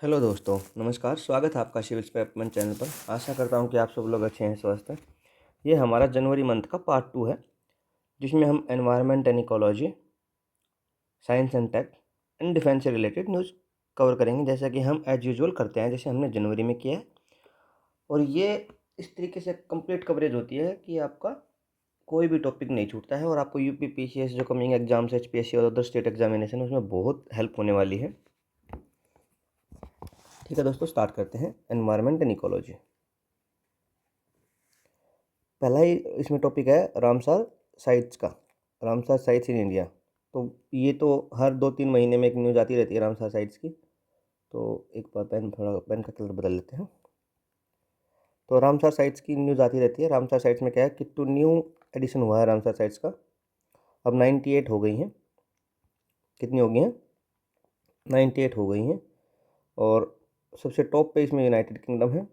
Hello दोस्तों, नमस्कार। स्वागत है आपका सिविल डेवलपमेंट चैनल पर। आशा करता हूं कि आप सब लोग अच्छे हैं, स्वस्थ हैं। ये हमारा जनवरी मंथ का पार्ट 2 है, जिसमें हम environment and ecology, science and tech and defence से रिलेटेड न्यूज़ कवर करेंगे, जैसा कि हम एज यूजुअल करते हैं, जैसे हमने जनवरी में किया है। और ये इस तरीके से कंप्लीट कवरेज होती है कि आपका कोई भी टॉपिक नहीं छूटता है और आपको यूपी पीसीएस जो कमिंग एग्जाम्स, एचपीएससी और अदर स्टेट एग्जामिनेशन, उसमें बहुत हेल्प होने वाली है। ठीक है दोस्तों, स्टार्ट करते हैं एनवायरनमेंट एंड इकोलॉजी। पहला ही इसमें टॉपिक है रामसर साइट्स का, रामसर साइट्स इन इंडिया। तो ये तो हर 2-3 महीने में एक न्यूज़ आती रहती है रामसर साइट्स की। तो एक बार पेन का कलर बदल लेते हैं। तो रामसर साइट्स की न्यूज़ आती रहती है। रामसर साइट्स में क्या है कि टू न्यू एडिशन हुआ है रामसर साइट्स का। अब 98 हो गई हैं। कितनी हो गई हैं? 98 हो गई हैं। और सबसे टॉप पे इसमें यूनाइटेड किंगडम है,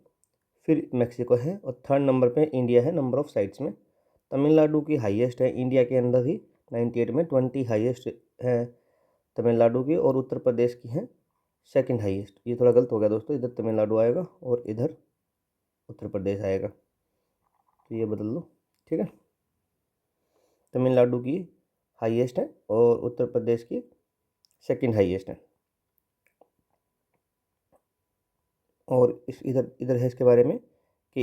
फिर मैक्सिको है और थर्ड नंबर पे इंडिया है नंबर ऑफ़ साइट्स में। तमिलनाडु की हाईएस्ट है इंडिया के अंदर ही, 98 में 20 हाईएस्ट है तमिलनाडु की, और उत्तर प्रदेश की है सेकंड हाईएस्ट। ये थोड़ा गलत हो गया दोस्तों, इधर तमिलनाडु आएगा और इधर उत्तर प्रदेश आएगा, तो ये बदल लो। ठीक है, तमिलनाडु की हाईएस्ट है और उत्तर प्रदेश की सेकंड हाईएस्ट है। और इस इधर इधर है इसके बारे में कि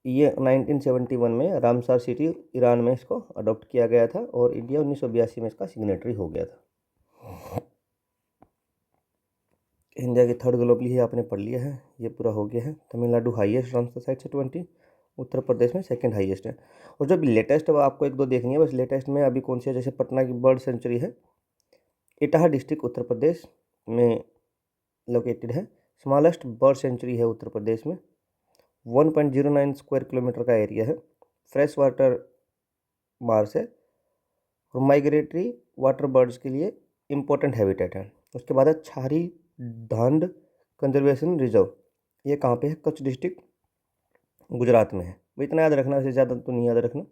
ये 1971 में रामसर सिटी ईरान में इसको अडॉप्ट किया गया था और इंडिया 1982 में इसका सिग्नेटरी हो गया था। इंडिया की थर्ड ग्लोबली ही आपने पढ़ लिया है, ये पूरा हो गया है। तमिलनाडु हाईएस्ट रामसर साइट से 20, उत्तर प्रदेश में सेकंड हाईएस्ट है। और जो लेटेस्ट है वो आपको एक दो देखनी है बस। लेटेस्ट में अभी कौन सी है, जैसे पटना की बर्ड सेंचुरी है, इटाहा डिस्ट्रिक्ट उत्तर प्रदेश में लोकेटेड है। स्मॉलेस्ट बर्ड सेंचुरी है उत्तर प्रदेश में, 1.09 स्क्वायर किलोमीटर का एरिया है। फ्रेश वाटर मार्स है और माइग्रेटरी वाटर बर्ड्स के लिए इम्पोर्टेंट हैबिटेट है। उसके बाद है छारी ढांड कंजर्वेशन रिजर्व। ये कहाँ पे है? कच्छ डिस्ट्रिक्ट, गुजरात में है। वो इतना याद रखना, इससे ज़्यादा तो नहीं याद रखना।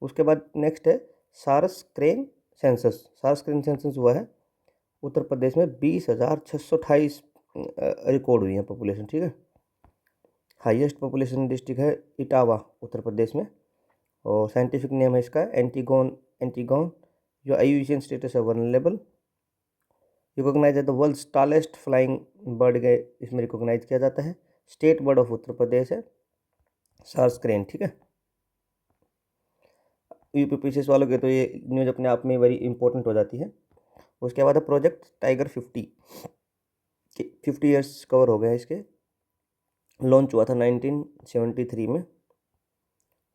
उसके बाद नेक्स्ट है सारस क्रेन सेंसस। सारस क्रेन सेंसस हुआ है उत्तर प्रदेश में, 20,628 रिकॉर्ड हुई है पॉपुलेशन। ठीक है, हाईएस्ट पॉपुलेशन डिस्ट्रिक्ट है इटावा उत्तर प्रदेश में। और साइंटिफिक नेम है इसका एंटीगोन। जो आईयूसीएन स्टेटस है वनरेबल। रिकॉग्नाइज है the world's tallest flying bird के इसमें रिकॉग्नाइज किया जाता है। State bird of Uttar Pradesh है सारस क्रेन। ठीक है, यूपी पीसीएस वालों के तो ये न्यूज़ अपने आप में वेरी इंपॉर्टेंट हो जाती है। उसके बाद है प्रोजेक्ट टाइगर 50 ईयर्स कवर हो गए इसके। लॉन्च हुआ था 1973 में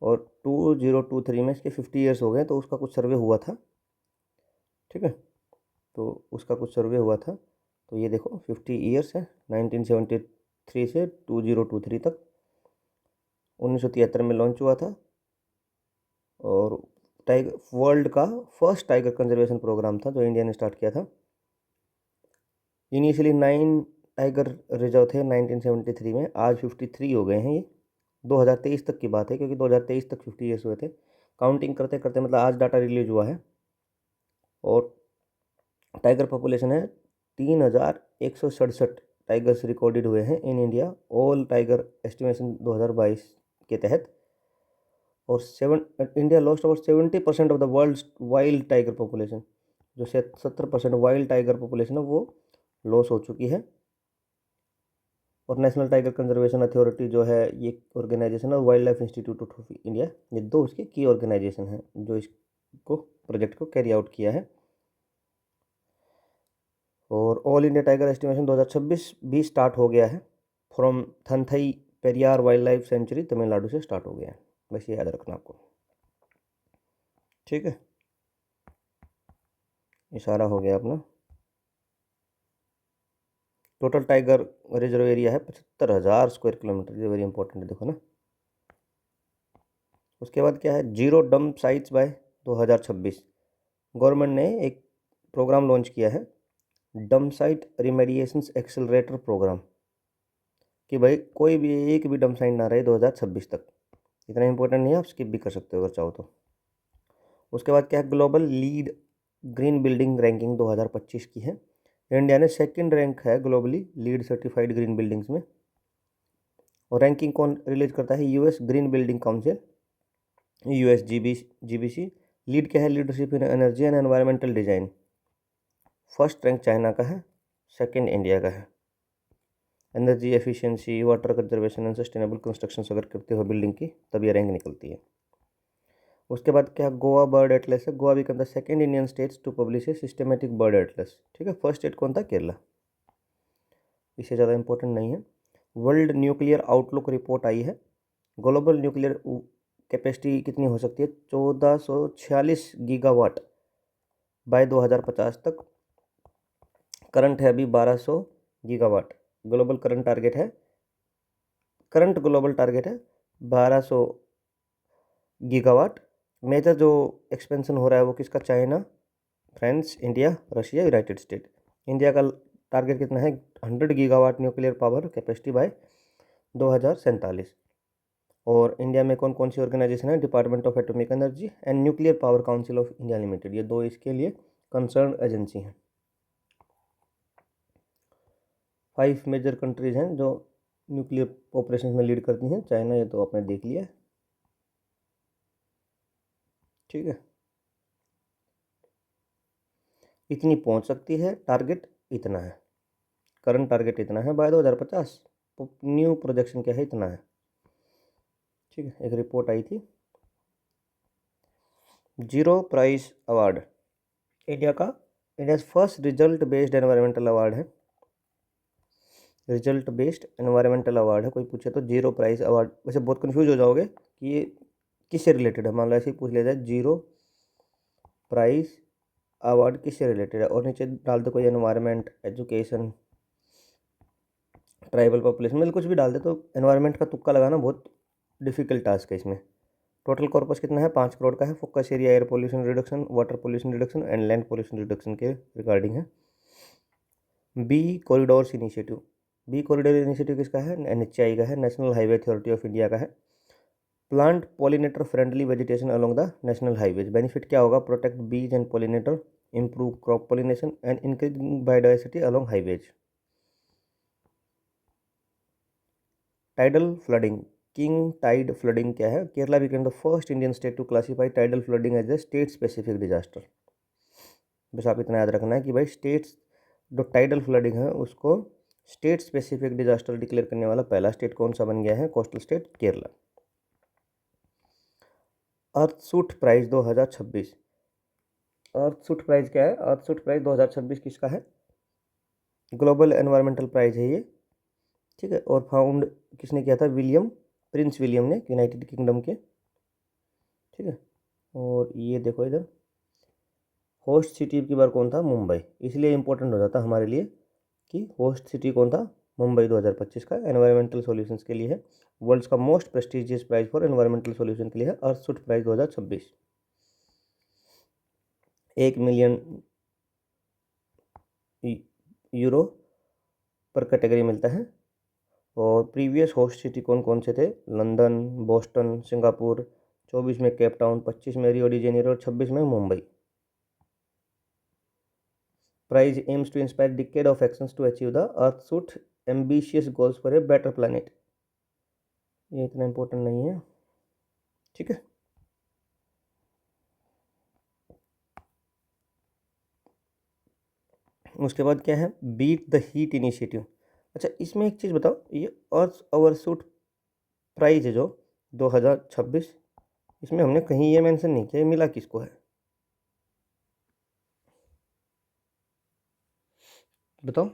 और 2023 में इसके 50 ईयर्स हो गए। तो उसका कुछ सर्वे हुआ था। ठीक है, तो उसका कुछ सर्वे हुआ था। तो ये देखो 50 ईयर्स है, 1973 से 2023 तक। 1973 में लॉन्च हुआ था और टाइगर वर्ल्ड का फर्स्ट टाइगर कंजर्वेशन प्रोग्राम था जो इंडिया ने स्टार्ट किया था। इनिशियली 9 टाइगर रिजर्व थे 1973 में, आज 53 हो गए हैं। ये 2023 तक की बात है, क्योंकि 2023 तक 50 ईयर्स हुए थे। काउंटिंग करते करते मतलब आज डाटा रिलीज हुआ है। और टाइगर पॉपुलेशन है 3,167 टाइगर्स रिकॉर्डेड हुए हैं in India all tiger estimation 2022 के तहत। और India lost about 70% of the world wild tiger population. जो 70% वाइल्ड टाइगर पॉपुलेशन है वो लॉस हो चुकी है। और नेशनल टाइगर कंजर्वेशन अथॉरिटी जो है ये ऑर्गेनाइजेशन, और wild life institute of India, ये दो उसके की ऑर्गेनाइजेशन हैं जो इसको प्रोजेक्ट को कैरी आउट किया है। और ऑल इंडिया टाइगर एस्टिमेशन 2026 भी स्टार्ट हो गया है from Thanthai Periyar wildlife sanctuary, Tamil Nadu से स्टार्ट हो गया है। बस ये याद रखना आपको। ठीक है, इशारा हो गया अपना। टोटल टाइगर रिजर्व एरिया है 75,000 स्क्वायर किलोमीटर। ये वेरी इंपॉर्टेंट है, देखो ना। उसके बाद क्या है, zero dump sites by 2026। Government ने एक प्रोग्राम लॉन्च किया है, dump site remediation accelerator programme, कि भाई कोई भी एक भी डंप साइट ना रहे 2026 तक। इतना इंपॉर्टेंट नहीं है, आप स्किप भी कर सकते हो अगर चाहो तो। उसके बाद क्या है, global lead green building ranking 2025 की है। इंडिया ने सेकंड रैंक है globally lead certified green buildings में। और रैंकिंग कौन रिलीज करता है? US green building council, US GBC. Lead क्या है? Leadership in energy and environmental design. First rank China का है, सेकंड इंडिया का है। Energy efficiency, water conservation and sustainable construction अगर करते हो बिल्डिंग की, तब ये रैंक निकलती है। उसके बाद क्या? गोवा बर्ड एटलस है। Goa become the second Indian states to publish a systematic bird atlas. ठीक है, फर्स्ट स्टेट कौन था? केरला। इससे ज़्यादा इंपॉर्टेंट नहीं है। वर्ल्ड न्यूक्लियर आउटलुक रिपोर्ट आई है। ग्लोबल न्यूक्लियर कैपेसिटी कितनी हो सकती है? 1446 गीगावाट बाय 2050 तक। करंट है अभी 1200 गीगावाट। ग्लोबल करंट टारगेट है, करंट ग्लोबल टारगेट है 1200 गीगावाट। मेजर जो एक्सपेंशन हो रहा है वो किसका? China, France, India, Russia, United State. India का टारगेट कितना है? 100 gigawatt nuclear power capacity by 2047। और इंडिया में कौन कौन सी ऑर्गेनाइजेशन है? Department of atomic energy and nuclear power council of India limited. ये दो इसके लिए कंसर्न एजेंसी हैं। 5 मेजर कंट्रीज हैं जो न्यूक्लियर ऑपरेशन में लीड करती हैं। चाइना, ये तो आपने देख लिया है। ठीक है, इतनी पहुंच सकती है, टारगेट इतना है, करंट टारगेट इतना है बाय 2050। न्यू प्रोजेक्शन क्या है? इतना है। ठीक है, एक रिपोर्ट आई थी। जीरो प्राइस अवार्ड इंडिया का, India first result based environmental award है। रिजल्ट बेस्ड एनवायरमेंटल अवार्ड है। कोई पूछे तो जीरो प्राइस अवार्ड, वैसे बहुत कंफ्यूज हो जाओगे कि ये किससे रिलेटेड है। मान लो ऐसे ही पूछ लिया जाए जीरो प्राइस अवार्ड किससे रिलेटेड है, और नीचे डाल दो कोई एनवायरनमेंट, एजुकेशन, ट्राइबल पॉपुलेशन, मतलब कुछ भी डाल दे, तो एनवायरनमेंट का तुक्का लगाना बहुत डिफिकल्ट टास्क है इसमें। टोटल कॉर्पस कितना है? 5 करोड़ का है। Focus area air pollution reduction, water pollution reduction and land pollution reduction के रिगार्डिंग है। Bee corridors initiative, bee corridor initiative किसका है? एनएचएआई का है, national highway authority of India का है। Plant pollinator friendly vegetation along the national highways. Benefit क्या होगा? Protect bees and pollinator, improve crop pollination and increasing biodiversity along highways. Tidal flooding, king tide flooding क्या है? Kerala became the first Indian state to classify tidal flooding as a state specific disaster. बस आप इतना याद रखना है कि भाई स्टेट्स, जो टाइडल फ्लडिंग है उसको स्टेट स्पेसिफिक डिजास्टर डिक्लेयर करने वाला पहला स्टेट कौन सा बन गया है? Coastal state Kerala. Earthshot prize 2026, Earthshot prize क्या है? अर्थसूट प्राइज 2026 किसका है? ग्लोबल एनवायरमेंटल प्राइज है ये। ठीक है, और फाउंड किसने किया था? प्रिंस विलियम ने, यूनाइटेड किंगडम के। ठीक है, और ये देखो इधर होस्ट सिटी की बार कौन था? मुंबई। इसलिए इंपॉर्टेंट हो जाता हमारे लिए कि होस्ट सिटी कौन था? मुंबई 2025 का एनवायरमेंटल सॉल्यूशंस के लिए है। वर्ल्ड्स का most prestigious prize for environmental solution के लिए है अर्थसूट प्राइज 2026। 1 मिलियन यूरो पर कैटेगरी मिलता है। और प्रीवियस होस्ट सिटी कौन कौन से थे? London, Boston, Singapore. 24 में केप टाउन, 25 में रियो डी जेनेरो और 26 में Mumbai. Prize aims to inspire decade of actions to achieve the Earthshot ambitious goals for a better planet. ये इतना इंपॉर्टेंट नहीं है। ठीक है, उसके बाद क्या है? Beat the heat initiative. अच्छा, इसमें एक चीज़ बताओ, ये अर्थ ओवरशूट प्राइज है जो 2026, इसमें हमने कहीं ये मेंशन नहीं किया, ये मिला किसको है? बताओ।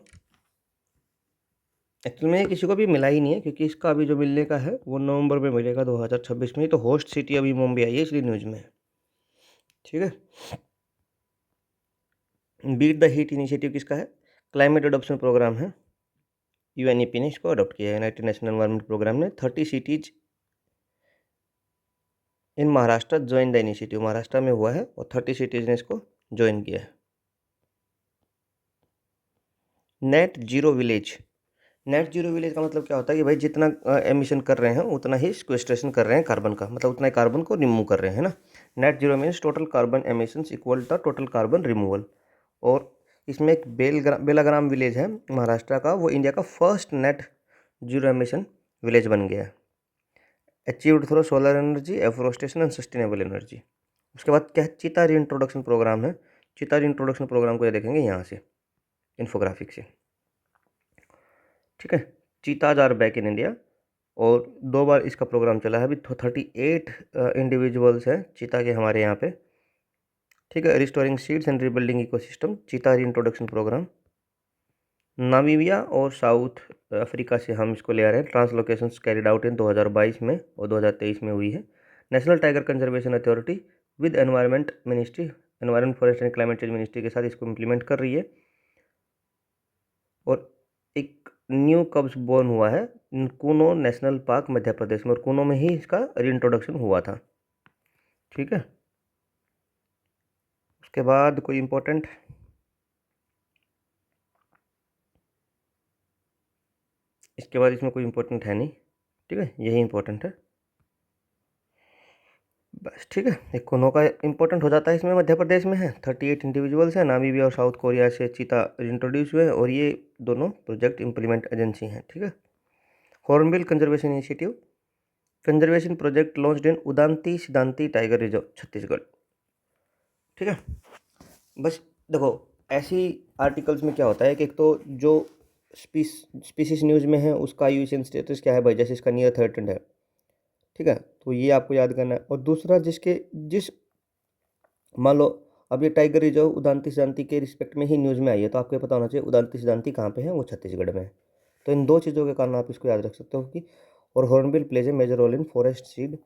एक्चुअल में ये किसी को भी मिला ही नहीं है, क्योंकि इसका अभी जो मिलने का है वो नवंबर में मिलेगा 2026 में। तो होस्ट सिटी अभी मुंबई आई है, इसलिए न्यूज़ में है। ठीक है, बीट द हीट इनिशिएटिव किसका है? क्लाइमेट एडॉप्शन प्रोग्राम है, यूएनईपी ने इसको अडॉप्ट किया है, यूनाइटेड नेशनल एनवायरनमेंट प्रोग्राम ने। 30 cities in Maharashtra join the initiative, Maharashtra में हुआ है और 30 सिटीज ने इसको ज्वाइन किया है। Net zero village, net zero village का मतलब क्या होता है कि भाई जितना एमिशन कर रहे हैं उतना ही सिक्वेस्ट्रेशन कर रहे हैं कार्बन का, मतलब उतना ही कार्बन को रिमूव कर रहे हैं ना। Net zero means total carbon emissions equal to total carbon removal. और इसमें एक बेलाग्राम विलेज है महाराष्ट्र का, वो इंडिया का first net zero emission village बन गया है, achieved through solar energy, afforestation and sustainable energy. उसके बाद क्या है, चीता री इंट्रोडक्शन प्रोग्राम है। चीता री इंट्रोडक्शन प्रोग्राम को ये देखेंगे यहाँ से इन्फोग्राफिक से, ठीक है। चीताज आर बैक इन इंडिया, और 2 बार इसका प्रोग्राम चला है। अभी 38 इंडिविजुअल्स हैं चीता के हमारे यहाँ पे, ठीक है। Restoring seeds and rebuilding ecosystem, चीता री इंट्रोडक्शन प्रोग्राम। नामीबिया और साउथ अफ्रीका से हम इसको ले आ रहे हैं। ट्रांसलोकेशंस कैरिड आउट इन 2022 में और 2023 में हुई है। National tiger conservation authority with environment ministry, environment forest and climate change ministry के साथ इसको इम्प्लीमेंट कर रही है। और एक न्यू कब्स बोर्न हुआ है कूनो नेशनल पार्क मध्य प्रदेश में, और कूनो में ही इसका रीइंट्रोडक्शन हुआ था, ठीक है। उसके बाद कोई इम्पोर्टेंट, इसके बाद इसमें कोई इम्पोर्टेंट है नहीं, ठीक है, यही इम्पोर्टेंट है बस, ठीक है। एक कूनो का इम्पोर्टेंट हो जाता है इसमें, मध्य प्रदेश में है। 38 इंडिविजुअल्स हैं, नामीबिया और साउथ कोरिया से चीता इंट्रोड्यूस हुए हैं, और ये दोनों प्रोजेक्ट इम्प्लीमेंट एजेंसी हैं, ठीक है। Hornbill conservation initiative, conservation project launched in Udanti Siddhanti tiger reserve Chhattisgarh, ठीक है। बस देखो, ऐसी आर्टिकल्स में क्या होता है कि एक तो जो स्पीसीज न्यूज़ में है उसका यूएसएन स्टेटस क्या है भाई, जैसे इसका नियर थ्रेटेंड है, ठीक है, तो ये आपको याद करना है। और दूसरा, जिस मान लो अब ये टाइगर रिजर्व उदांती सिद्धांती के रिस्पेक्ट में ही न्यूज़ में आई है, तो आपको पता होना चाहिए उदांती सिद्धांती कहाँ पे है, वो छत्तीसगढ़ में है। तो इन 2 चीज़ों के कारण आप इसको याद रख सकते हो कि, और hornbill plays a major role in forest seed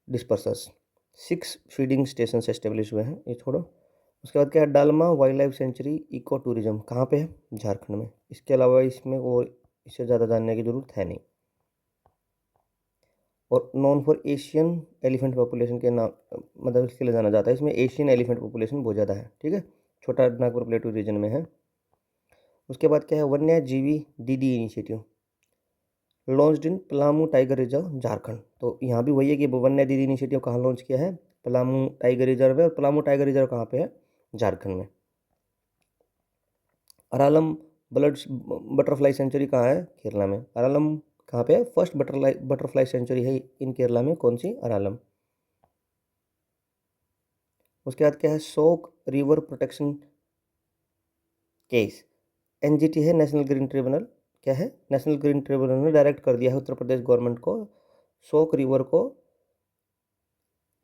dispersers, 6 feeding station establish हुए हैं, ये छोड़ो। उसके बाद क्या है, Dalma wildlife sanctuary eco tourism कहाँ पे है, झारखंड में। इसके अलावा इसमें और इससे ज़्यादा जानने की ज़रूरत है नहीं। और non for Asian elephant population के नाम, मतलब इसके लिए जाना जाता है। इसमें एशियन एलिफेंट पॉपुलेशन बहुत ज़्यादा है, ठीक है, छोटा नागपुर प्लेटू रीजन में है। उसके बाद क्या है, वन्य जीवी DD initiative launched in Palamu tiger reserve Jharkhand. तो यहाँ भी वही है कि वन्य डीडी इनिशिएटिव कहाँ लॉन्च किया है, पलामू टाइगर रिजर्व है। और पलामू टाइगर रिजर्व कहाँ पे है, झारखंड में। अरालम ब्लड बटरफ्लाई सेंचुरी कहाँ है, केरला में। अरालम कहाँ पे है, फर्स्ट बटरफ्लाई सेंचुरी है इन केरला में, कौन सी, अरालम। उसके बाद क्या है, शोक रिवर प्रोटेक्शन केस, एनजीटी है, नेशनल ग्रीन ट्रिब्यूनल। क्या है, नेशनल ग्रीन ट्रिब्यूनल ने डायरेक्ट कर दिया है उत्तर प्रदेश गवर्नमेंट को शोक रिवर को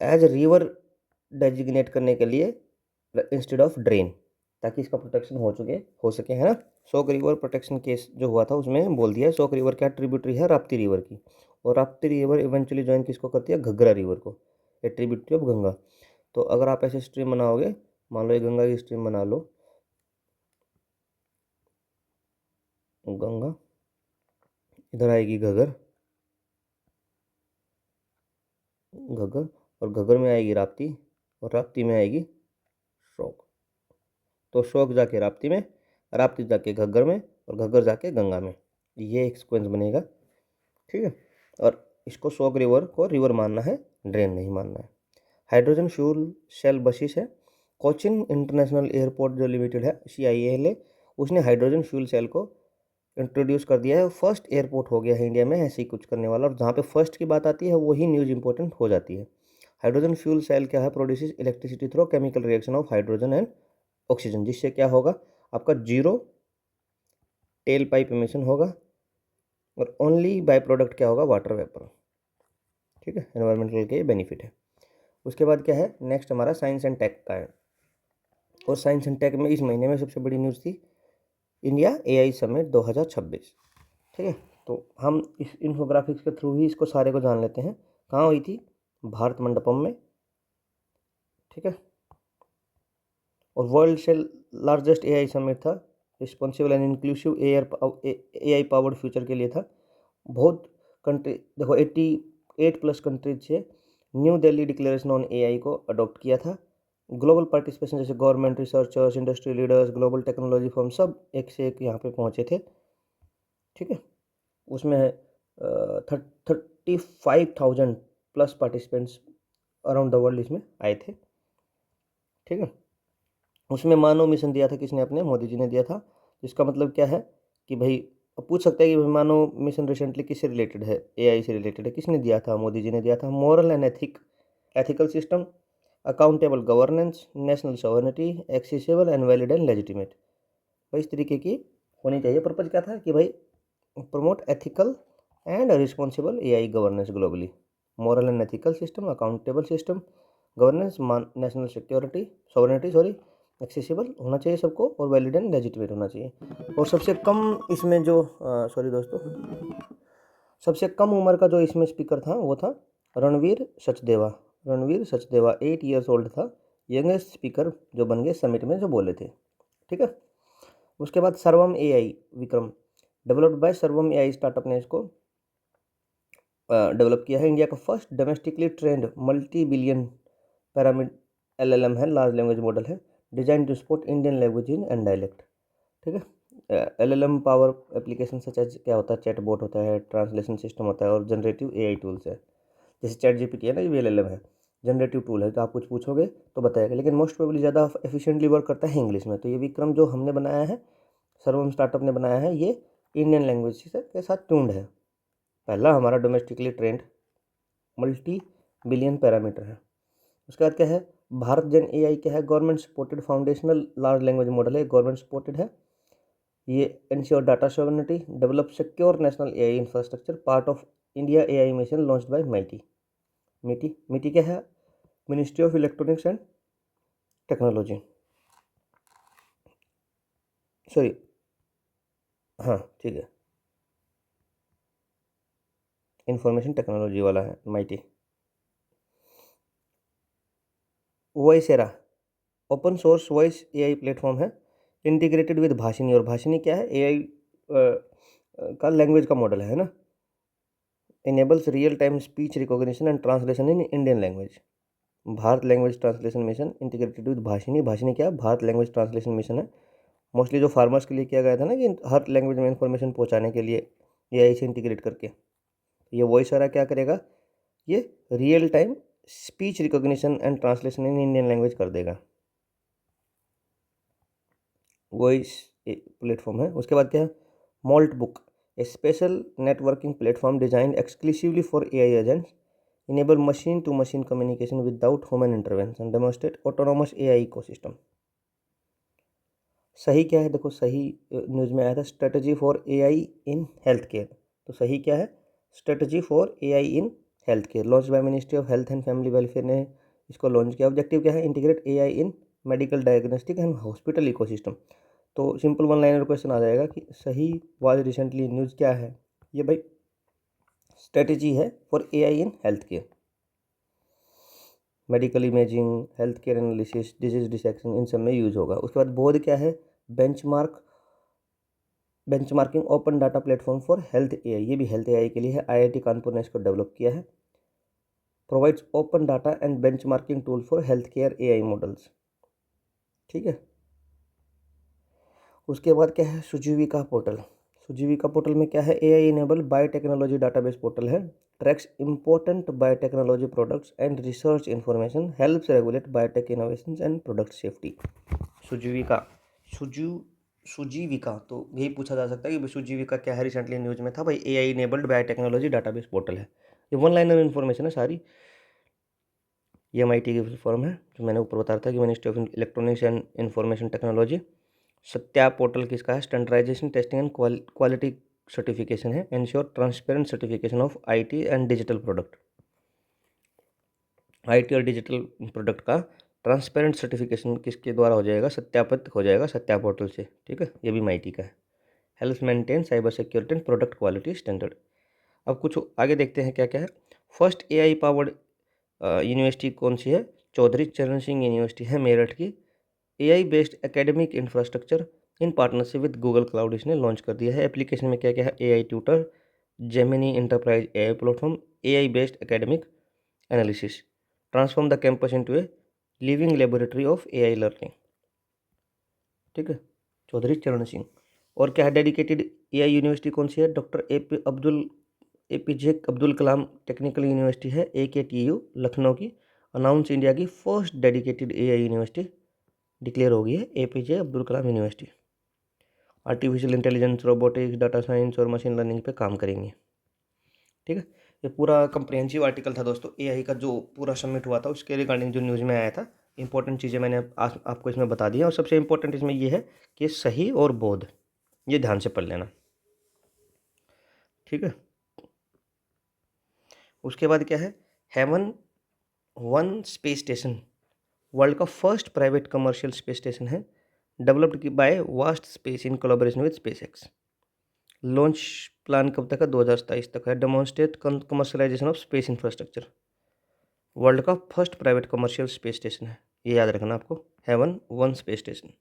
एज रिवर डेजिग्नेट करने के लिए इंस्टेड ऑफ ड्रेन, ताकि इसका प्रोटेक्शन हो सके, है ना। शोक रिवर प्रोटेक्शन केस जो हुआ था उसमें बोल दिया शोक रिवर क्या ट्रिब्यूटरी है राप्ती रिवर की, और राप्ती रिवर इवेंचुअली ज्वाइन किसको करती है, घग्गरा रिवर को, ए ट्रिब्यूटरी ऑफ गंगा। तो अगर आप ऐसे स्ट्रीम बनाओगे, मान लो ये गंगा की स्ट्रीम बना लो, गंगा इधर आएगी घग्गर, घग्गर, और घग्गर में आएगी राप्ती, और राप्ती में आएगी शोक। तो शोक जाके राप्ती में, राप्ती जाके घग्गर में, और घग्गर जाके गंगा में, ये एक सीक्वेंस बनेगा, ठीक है। और इसको शोक रिवर को रिवर मानना है, ड्रेन नहीं मानना है। हाइड्रोजन फ्यूल सेल बसिस है, कोचिन इंटरनेशनल एयरपोर्ट जो लिमिटेड है CIAL, उसने हाइड्रोजन फ्यूल सेल को इंट्रोड्यूस कर दिया है। फर्स्ट एयरपोर्ट हो गया है इंडिया में ऐसे ही कुछ करने वाला, और जहाँ पे फर्स्ट की बात आती है वही न्यूज़ इंपॉर्टेंट हो जाती है। हाइड्रोजन फ्यूल सेल क्या है, produces electricity through chemical reaction of hydrogen and oxygen, जिससे क्या होगा, आपका जीरो टेल पाइप एमिशन होगा, और ओनली बाय प्रोडक्ट क्या होगा, वाटर वेपर, ठीक है। एनवायरमेंटल के बेनिफिट है। उसके बाद क्या है, नेक्स्ट हमारा साइंस एंड टेक का है, और साइंस एंड टेक में इस महीने में सबसे बड़ी न्यूज़ थी इंडिया AI समिट 2026, ठीक है। तो हम इस इन्फोग्राफिक्स के थ्रू ही इसको सारे को जान लेते हैं। कहाँ हुई थी, भारत मंडपम में, ठीक है। और वर्ल्ड से लार्जेस्ट AI समिट था, responsible and inclusive AI powered future के लिए था। बहुत कंट्री, देखो 88+ कंट्रीज से new Delhi declaration on AI को अडॉप्ट किया था। ग्लोबल पार्टिसिपेशन, जैसे government, researchers, industry leaders, global technology firm, सब एक से एक यहाँ पे पहुँचे थे, ठीक है। उसमें 35,000+ पार्टिसिपेंट्स अराउंड द वर्ल्ड इसमें आए थे, ठीक है। उसमें मानव मिशन दिया था, किसने? अपने मोदी जी ने दिया था। इसका मतलब क्या है कि भाई, अब पूछ सकता है कि भाई मानव मिशन रिसेंटली किससे रिलेटेड है? एआई से रिलेटेड है। किसने दिया था? मोदी जी ने दिया था। Moral and ethical system, accountable governance, national sovereignty, accessible and valid and legitimate. भाई इस तरीके की होनी चाहिए। पर्पज क्या था कि भाई promote ethical and responsible AI governance globally. Moral and ethical system, accountable system, governance, national security sovereignty sorry, accessible होना चाहिए सबको, और वैलिड एंड लेजिटिमेट होना चाहिए। और सबसे कम इसमें जो सॉरी दोस्तों, सबसे कम उम्र का जो इसमें स्पीकर था वो था रणवीर सचदेवा। रणवीर सचदेवा 8 ईयर्स ओल्ड था, यंगेस्ट स्पीकर जो बन गए समिट में जो बोले थे। ठीक है। उसके बाद Sarvam AI Vikram, developed by Sarvam AI startup ने इसको डेवलप किया है। इंडिया का first domestically trained multi billion parameter LLM है, लार्ज लैंग्वेज मॉडल है, design to support Indian language in and dialect. ठीक है। LLM power application such as क्या होता है? चैट बोट होता है, ट्रांसलेशन सिस्टम होता है, और जनरेटिव एआई टूल्स है। जैसे चैट जीपीटी है ना, ये भी एलएलएम है, जनरेटिव टूल है, तो आप कुछ पूछोगे तो बताएगा, लेकिन मोस्ट प्रोबेबली ज़्यादा एफिशिएंटली वर्क करता है इंग्लिश में। तो ये विक्रम जो हमने बनाया है, सर्वम स्टार्टअप ने बनाया है, ये इंडियन लैंग्वेज के साथ ट्यून्ड है। पहला हमारा domestically trained multi billion parameter है। उसके बाद क्या है? भारत जन एआई क्या है? Government supported foundational large language model है, गवर्नमेंट सपोर्टेड है। ये ensure data sovereignty, develop secure national AI infrastructure, part of India AI mission launched by MeitY. MeitY MeitY क्या है? Ministry of electronics and technology, sorry, हाँ ठीक है, information technology वाला है MeitY. Voicera open source voice AI platform है, integrated with Bhashini. और भाषिनी क्या है? एआई का लैंग्वेज का मॉडल है ना। Enables real time speech recognition and translation in Indian language. Bharat language translation mission integrated with Bhashini. Bhashini क्या है? भारत लैंग्वेज ट्रांसलेशन मिशन है। मोस्टली जो फार्मर्स के लिए किया गया था ना, कि हर लैंग्वेज में इंफॉर्मेशन पहुंचाने के लिए एआई से इंटीग्रेट करके। ये वॉइस एरा क्या करेगा? ये real time speech recognition and translation in Indian language कर देगा। वॉइस प्लेटफॉर्म है। उसके बाद क्या है? Moltbook, a special networking platform design exclusively for AI agents, enable machine to machine communication without human intervention, demonstrate autonomous AI ecosystem. सही क्या है? देखो सही न्यूज़ में आया था, strategy for AI in health care. तो सही क्या है? Strategy for AI in health care, launch by ministry of health and family welfare ने इसको लॉन्च किया। ऑब्जेक्टिव क्या है? Integrate AI in medical diagnostic and hospital ecosystem. तो सिंपल वन लाइनर क्वेश्चन आ जाएगा कि सही वाज रिसेंटली न्यूज़ क्या है? ये भाई स्ट्रेटजी है for AI in health care, medical imaging, health care analysis, disease dissection, इन सब में यूज होगा। उसके बाद बोध क्या है? Benchmarking open data platform for health AI, ये भी हेल्थ एआई के लिए है, आईआईटी कानपुर ने इसको डेवलप किया है। Provides open data and benchmarking tool for health care AI models. ठीक है। उसके बाद क्या है? सुजीविका पोर्टल। सुजीविका पोर्टल में क्या है? AI enable biotechnology database portal है, tracks important biotechnology products and research information, helps regulate biotech innovation and product safety. Sujeevika, सुजू सुजीविका, तो यही पूछा जा सकता है कि भाई सुजीविका क्या है? रिसेंटली न्यूज़ में था भाई, AI enabled biotechnology database portal है। ये वन लाइनर इन्फॉर्मेशन है सारी। ये एमआईटी की फॉर्म है, जो मैंने ऊपर बताया था कि ministry of electronics and information technology. Satya portal किसका है? Standardisation testing and quality certification है, ensure transparent certification of IT and digital product. IT और डिजिटल प्रोडक्ट का ट्रांसपेरेंट सर्टिफिकेशन किसके द्वारा हो जाएगा? सत्यापित हो जाएगा सत्या पोर्टल से। ठीक है, ये भी माइटी का है। Health maintain cyber security and product quality standard. अब कुछ आगे देखते हैं क्या क्या है। फर्स्ट एआई पावर्ड यूनिवर्सिटी कौन सी है? चौधरी चरण सिंह यूनिवर्सिटी है मेरठ की। AI based academic infrastructure in partnership with Google cloud इसने लॉन्च कर दिया है। एप्लीकेशन में क्या क्या है? AI tutor, Gemini enterprise AI platform, AI based academic analysis, transform the campus into a living laboratory of AI learning. ठीक है, चौधरी चरण सिंह। और क्या है? डेडिकेटेड एआई यूनिवर्सिटी कौन सी है? Doctor APJ Abdul Kalam technical university है, AKTU लखनऊ की। अनाउंस इंडिया की first dedicated AI university declare हो गई है APJ Abdul Kalam university. Artificial intelligence, robotics, data science और मशीन लर्निंग पे काम करेंगे। ठीक है, ये पूरा कंप्रिहेंसिव आर्टिकल था दोस्तों। AI का जो पूरा सबमिट हुआ था उसके रिगार्डिंग जो न्यूज़ में आया था, इंपॉर्टेंट चीज़ें मैंने आपको इसमें बता दी हैं। और सबसे इंपॉर्टेंट इसमें ये है कि सही और बोध, ये ध्यान से पढ़ लेना। ठीक है, उसके बाद क्या है, हेवन 1 स्पेस स्टेशन वर्ल्ड का first private commercial space station है, developed by Vast space in collaboration with SpaceX। Launch plan कब तक है, 2027 तक है। Demonstrate commercialisation of space infrastructure, world का first private commercial space station है, ये याद रखना आपको, हेवन 1 स्पेस स्टेशन।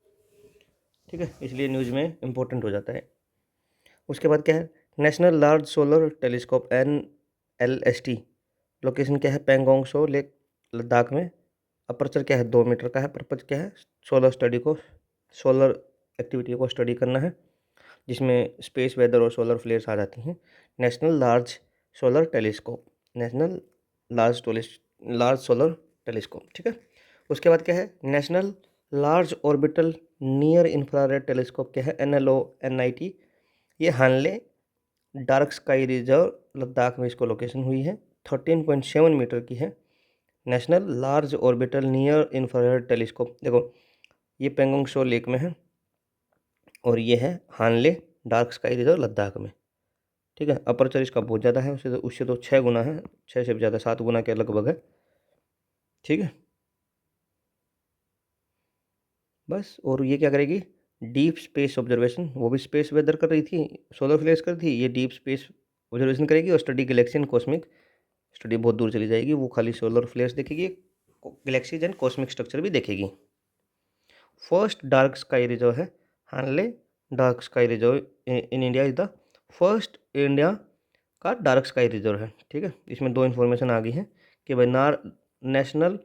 ठीक है, इसलिए न्यूज़ में इंपॉर्टेंट हो जाता है। उसके बाद क्या है, national large solar telescope NLST, location क्या है, पैंगोंग सो लेक लद्दाख में। अपर्चर क्या है, 2 मीटर का है। पर्पज क्या है, सोलर एक्टिविटी को स्टडी करना है, जिसमें स्पेस, वेदर और सोलर फ्लेयर्स आ जाती हैं। National large solar telescope, national large solar telescope. ठीक है, उसके बाद क्या है, national large orbital near infrared telescope क्या है, NLO-NIT। ये हानले डार्क स्काई रिजर्व लद्दाख में इसको लोकेशन हुई है, 13.7 मीटर की है। National large orbital near infrared telescope, देखो ये पेंगोंग सो लेक में है और ये है Hanle dark sky reserve Ladakh में। ठीक है, अपर्चर इसका बहुत ज़्यादा है, उससे तो 6 गुना है, 6 से भी ज़्यादा, 7 गुना के लगभग है। ठीक है, बस। और ये क्या करेगी, डीप स्पेस ऑब्जर्वेशन, वो भी स्पेस वेदर कर रही थी, सोलर फ्लेयर्स कर रही थी, ये डीप स्पेस ऑब्जर्वेशन करेगी और study Galaxy and cosmic study, बहुत दूर चली जाएगी, वो खाली सोलर फ्लेयर्स देखेगी, गैलेक्सीज एंड कॉस्मिक स्ट्रक्चर भी देखेगी। फर्स्ट डार्क स्काई रिजर्व है Hanle dark sky reserve in India, is the first India का डार्क स्काई रिजर्व है। ठीक है, इसमें 2 इन्फॉर्मेशन आ गई है कि भाई national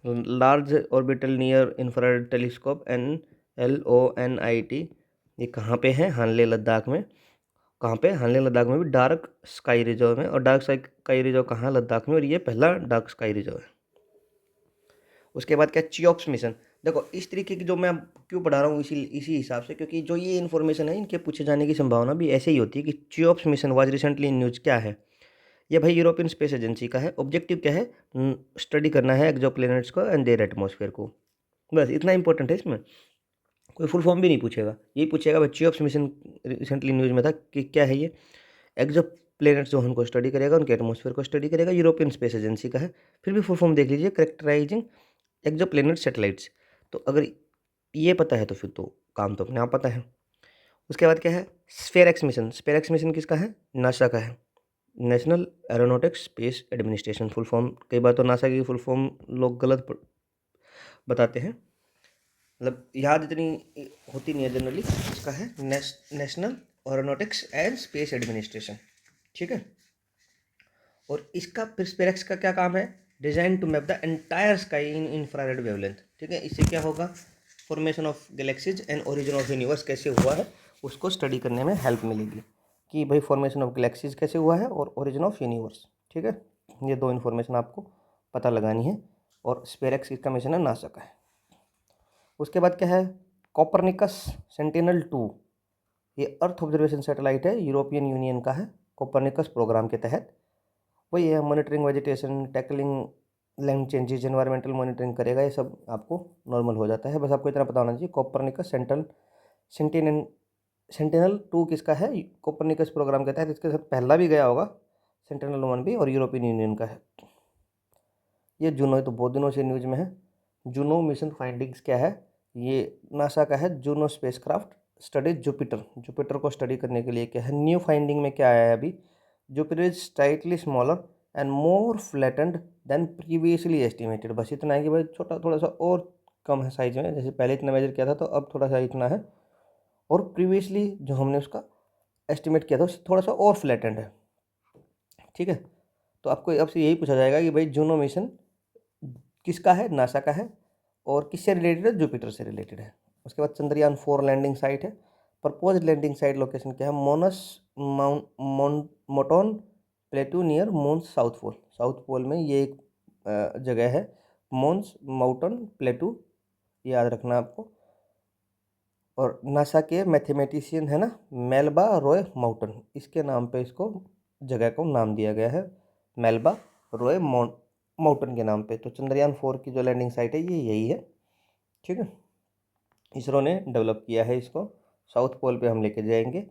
large orbital near infrared telescope NLO-NIT ये कहाँ पे है, हानले लद्दाख में। कहाँ पे, हानले लद्दाख में भी डार्क स्काई रिजर्व में, और डार्क स्काई रिजर्व कहाँ, लद्दाख में, और ये पहला डार्क स्काई रिजर्व है। उसके बाद क्या, चियोप्स मिशन। देखो इस तरीके की जो मैं क्यों पढ़ा रहा हूँ, इसी हिसाब से, क्योंकि जो ये इन्फॉर्मेशन है इनके पूछे जाने की संभावना भी ऐसे ही होती है कि CHEOPS mission was recently in news. क्या है ये भाई, यूरोपियन स्पेस एजेंसी का है। ऑब्जेक्टिव क्या है, स्टडी करना है एक्सोप्लैनेट्स को एंड देयर एटमॉस्फेयर को, बस इतना इंपॉर्टेंट है इसमें। कोई फुल फॉर्म भी नहीं पूछेगा, यही पूछेगा भाई चियोप्स मिशन रिसेंटली न्यूज में था कि क्या है ये, एक्सो प्लेनेट्स जो उनको स्टडी करेगा, उनके एटमॉस्फेयर को स्टडी करेगा, यूरोपियन स्पेस एजेंसी का है। फिर भी फुल फॉर्म देख लीजिए, करेक्टराइजिंग एक्सो प्लेनेट सेटेलाइट्स। तो अगर ये पता है तो फिर तो काम तो अपने आप पता है। उसके बाद क्या है, स्फेरेक्स मिशन। स्फेरेक्स मिशन किसका है, नासा का है, national aeronautics space administration full form. कई बार तो नासा की फुल फॉर्म लोग गलत बताते हैं, मतलब याद इतनी होती नहीं है जनरली। इसका है national aeronautics and space administration. ठीक है, और इसका स्पेरेक्स का क्या काम है, design to map the entire sky in infrared wavelength. ठीक है, इससे क्या होगा, formation of galaxies and origin of universe कैसे हुआ है उसको स्टडी करने में हेल्प मिलेगी, कि भाई फॉर्मेशन ऑफ गैलेक्सीज कैसे हुआ है और ओरिजिन ऑफ यूनिवर्स। ठीक है, ये 2 इन्फॉर्मेशन आपको पता लगानी है। और स्पेरेक्स किसका मिशन है, नासा का है। उसके बाद क्या है, कोपरनिकस सेंटिनल-2, ये अर्थ ऑब्जर्वेशन सैटेलाइट है, यूरोपियन यूनियन का है, कोपरनिकस प्रोग्राम के तहत। वही है, monitoring vegetation, tackling land changes, environmental monitoring करेगा, ये सब आपको नॉर्मल हो जाता है। बस आपको इतना पता होना चाहिए, कोपरनिकस सेंटिनल सेंटिनल-2 किसका है, कोपरनिकस प्रोग्राम के तहत। इसके साथ पहला भी गया होगा सेंटिनल-1 भी, और यूरोपियन यूनियन का है। ये जूनो तो बहुत दिनों से न्यूज में है। जूनो मिशन फाइंडिंग्स क्या है, ये नासा का है। जूनो स्पेसक्राफ्ट स्टडी जुपिटर को स्टडी करने के लिए क्या है, न्यू फाइंडिंग में क्या आया है अभी, Jupiter is slightly smaller and more flattened than previously estimated. बस इतना है कि भाई छोटा, थोड़ा सा और कम है साइज में, जैसे पहले इतना मेजर किया था तो अब थोड़ा सा इतना है, और प्रीवियसली जो हमने उसका एस्टिमेट किया था उससे थोड़ा सा और फ्लैटेंड है। ठीक है, तो आपको अब से यही पूछा जाएगा कि भाई जूनो मिशन किसका है, नासा का है, और किससे रिलेटेड है, जुपिटर से रिलेटेड है। उसके बाद चंद्रयान-4 लैंडिंग साइट है। प्रपोज लैंडिंग साइट लोकेशन क्या है, Mouton plateau near Mons south pole. South pole में ये एक जगह है, मोन्स माउंटन प्लेटू, याद रखना आपको। और नासा के मैथमेटिशियन है ना मेलबा रॉय माउंटन, इसके नाम पे इसको जगह को नाम दिया गया है, मेलबा रॉय माउंटन के नाम पे। तो चंद्रयान 4 की जो लैंडिंग साइट है ये यही है, ठीक है। इसरो ने डेवलप किया है इसको, साउथ पोल पे हम लेके जाएंगे,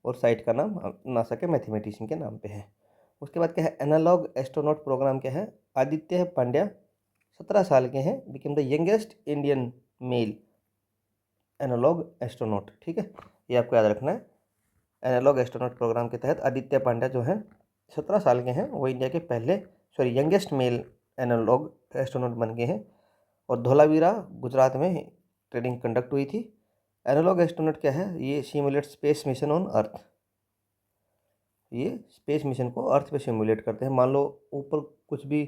और साइट का नाम नासा के मैथमेटिशियन के नाम पे है। उसके बाद क्या है, एनालॉग एस्ट्रोनॉट प्रोग्राम क्या है, आदित्य पांड्या 17 साल के हैं, become the youngest Indian male analogue astronaut, ठीक है, ये आपको याद रखना है। एनालॉग एस्ट्रोनॉट प्रोग्राम के तहत आदित्य पांड्या जो हैं 17 साल के हैं, वो इंडिया के पहले यंगेस्ट मेल एनालॉग एस्ट्रोनॉट बन गए हैं। और धोलावीरा गुजरात में ट्रेनिंग कंडक्ट हुई थी। एनालॉग एस्ट्रोनॉट क्या है, ये simulate space mission on earth, ये स्पेस मिशन को अर्थ पे सिमुलेट करते हैं। मान लो ऊपर कुछ भी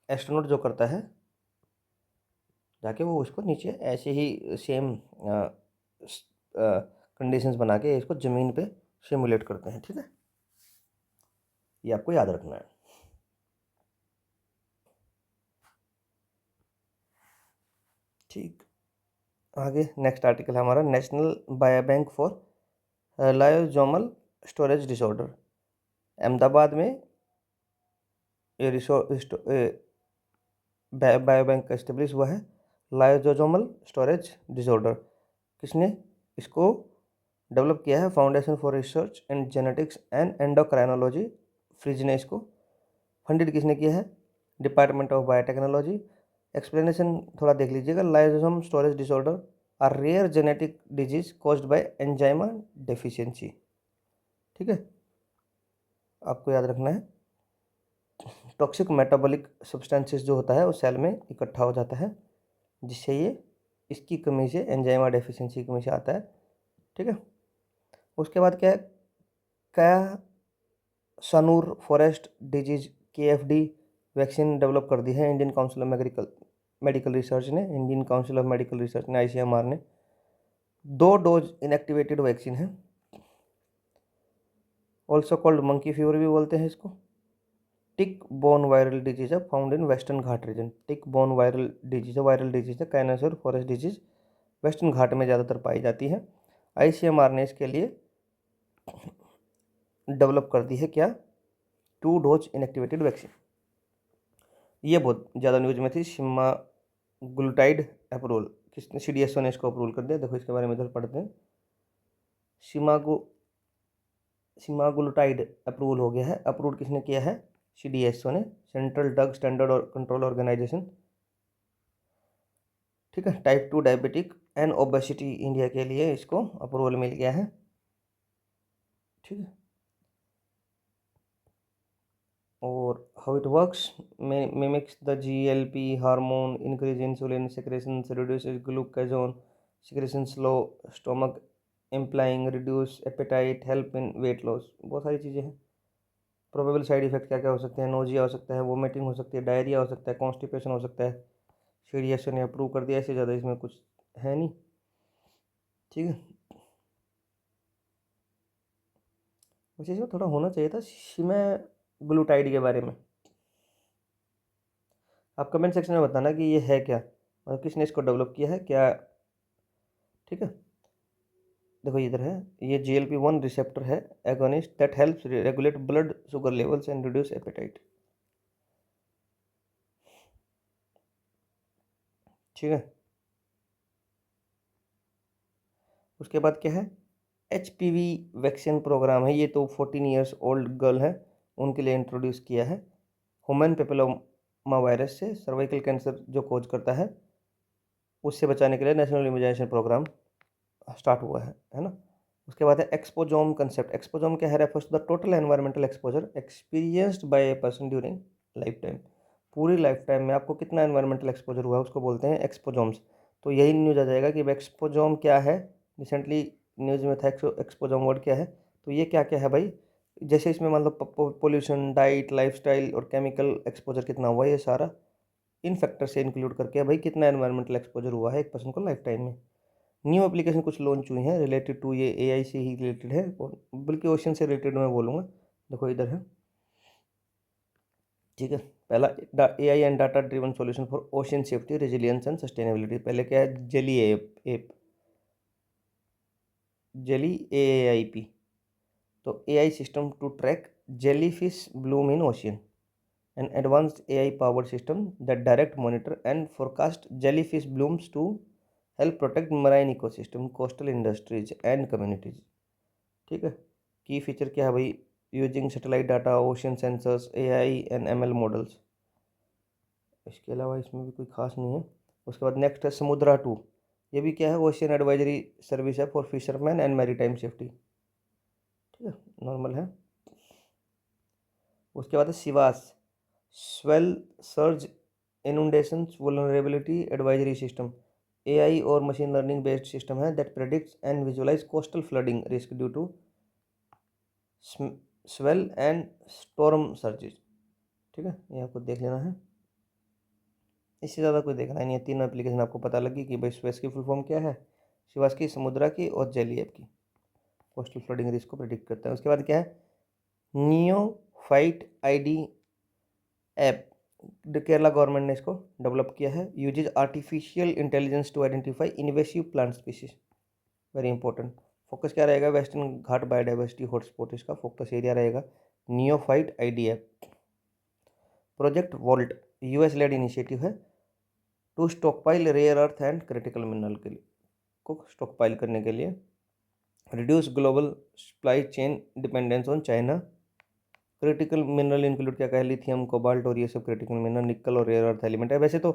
एस्ट्रोनॉट जो करता है जाके, वो उसको नीचे ऐसे ही सेम कंडीशंस बना के इसको ज़मीन पे सिमुलेट करते हैं, ठीक है, ये आपको याद रखना है। ठीक, आगे नेक्स्ट आर्टिकल है हमारा, national biobank for lysosomal storage disorder. Ahmedabad में ये बायोबैंक का इस्टेब्लिश हुआ है, लायोसोमल स्टोरेज डिसऑर्डर। किसने इसको डेवलप किया है, foundation for research and genetics and endocrinology, fridge ने इसको फंडेड किसने किया है, डिपार्टमेंट ऑफ बायोटेक्नोलॉजी। एक्सप्लेनेशन थोड़ा देख लीजिएगा, lysosome storage disorder are rare genetic disease caused by enzyme deficiency, ठीक है, आपको याद रखना है। टॉक्सिक मेटाबॉलिक सब्सटेंसेस जो होता है वो सेल में इकट्ठा हो जाता है, जिससे ये इसकी कमी से, एंजाइम डेफिशिएंसी की कमी से आता है, ठीक है। उसके बाद क्या है, Kyasanur forest disease KFD vaccine develop कर दी है Indian council of medical research ने, Indian council of medical research ने, ICMR ने। 2 डोज इनएक्टिवेटेड वैक्सीन है, ऑल्सो कॉल्ड मंकी फीवर भी बोलते हैं इसको। टिक बोन वायरल डिजीज है, found in western Ghat region. Tick borne viral disease है, Kyasanur forest disease western Ghat में ज़्यादातर पाई जाती है। ICMR ने इसके लिए डेवलप कर दी है क्या, 2 डोज इनएक्टिवेटेड वैक्सीन। ये बहुत ज़्यादा न्यूज में थी, सिमाग्लुटाइड अप्रूवल, किसने, CDSO ने इसको अप्रूवल कर दिया। देखो इसके बारे में इधर पढ़ते हैं, सिमाग्लुटाइड अप्रूवल हो गया है। अप्रूव किसने किया है, CDSO ने, सेंट्रल ड्रग स्टैंडर्ड और कंट्रोल ऑर्गेनाइजेशन, ठीक है। Type 2 diabetic and obesity India के लिए इसको अप्रूवल मिल गया है, ठीक है। और how it works, mimics the GLP hormone, increase insulin secretion, reduces glucagon secretion, slow stomach emptying, reduce appetite, help in weight loss, बहुत सारी चीज़ें हैं। प्रोबेबल साइड इफेक्ट क्या क्या हो सकते हैं, नोजिया हो सकता है, वोमिटिंग हो सकती है, डायरिया हो सकता है, कॉन्स्टिपेशन हो सकता है। CDSO ने अप्रूव कर दिया, इससे ज़्यादा इसमें कुछ है नहीं, ठीक है। वैसे इसमें थोड़ा होना चाहिए था सिमाग्लुटाइड के बारे में। आप कमेंट सेक्शन में बताना कि ये है क्या, मतलब किसने इसको डेवलप किया है क्या, ठीक है। देखो इधर है, ये GLP-1 रिसेप्टर है, agonist that helps regulate blood sugar levels and reduce appetite, ठीक है। उसके बाद क्या है, HPV वैक्सीन प्रोग्राम है, ये तो 14 ईयर्स ओल्ड गर्ल है उनके लिए इंट्रोड्यूस किया है। ह्यूमन पेपिलोमा वायरस से सर्वाइकल कैंसर जो खोज करता है, उससे बचाने के लिए नेशनल इम्यूनाइजेशन प्रोग्राम स्टार्ट हुआ है ना। उसके बाद है एक्सपोजोम कंसेप्ट। एक्सपोजोम क्या है, refers to the total environmental exposure experienced by a person during life time. पूरी लाइफ टाइम में आपको कितना एनवायरमेंटल एक्सपोजर हुआ है उसको बोलते हैं एक्सपोजोम्स। तो यही न्यूज़ आ जाएगा कि एक्सपोजोम क्या है, रिसेंटली न्यूज़ में था एक्सपोजोम वर्ड क्या है। तो ये क्या क्या है भाई, जैसे इसमें मान लो पोल्यूशन, डाइट, लाइफस्टाइल और केमिकल एक्सपोजर कितना हुआ, ये सारा इन फैक्टर से इंक्लूड करके भाई कितना एनवायरमेंटल एक्सपोजर हुआ है एक पर्सन को लाइफ टाइम में। न्यू एप्लीकेशन कुछ लॉन्च हुई हैं रिलेटेड टू, ये AI से ही रिलेटेड है, और बल्कि ओशन से रिलेटेड मैं बोलूँगा। देखो इधर है, ठीक है। पहला AI and data driven solution for ocean safety resilience and sustainability. पहले क्या है, जेली एप, जेली AAIP। तो AI system to track jellyfish bloom in ocean, an advanced AI-powered system that direct monitor and forecast jellyfish blooms to help protect marine ecosystem, coastal industries and communities। ठीक है। की feature क्या है भाई, using satellite data, ocean sensors, AI and ML models. इसके अलावा इसमें भी कोई खास नहीं है। उसके बाद नेक्स्ट है समुद्रा 2। ये भी क्या है, ओशियन एडवाइजरी सर्विस है for fisherman and maritime safety. ठीक है, नॉर्मल है। उसके बाद है सिवास, swell surge inundations vulnerability advisory system. AI और मशीन लर्निंग बेस्ड सिस्टम है that predicts and visualise coastal flooding risk due to swell and storm surges. ठीक है, ये आपको देख लेना है, इससे ज़्यादा कोई देखना ही नहीं है। तीनों एप्लीकेशन आपको पता लगी कि भाई स्वेस की फुल फॉर्म क्या है, शिवास की, समुद्रा की और जेली ऐप की। कोस्टल फ्लडिंग रिस्क को प्रेडिक्ट करता है। उसके बाद क्या है, neophyte ID app, Kerala government ने इसको डेवलप किया है। Uses artificial intelligence to identify invasive plant species, very important. Focus क्या रहेगा, वेस्टर्न घाट बायोडाइवर्सिटी हॉटस्पॉट इसका फोकस एरिया रहेगा। Neophyte ID app. Project vault US led initiative है to stockpile rare earth and critical mineral के लिए, को stockpile करने के लिए। Reduce global supply chain dependence on China. Critical mineral include क्या है, लिथियम, कोबाल्ट और ये सब क्रिटिकल मिनरल, निकल और रेयर अर्थ एलिमेंट है। वैसे तो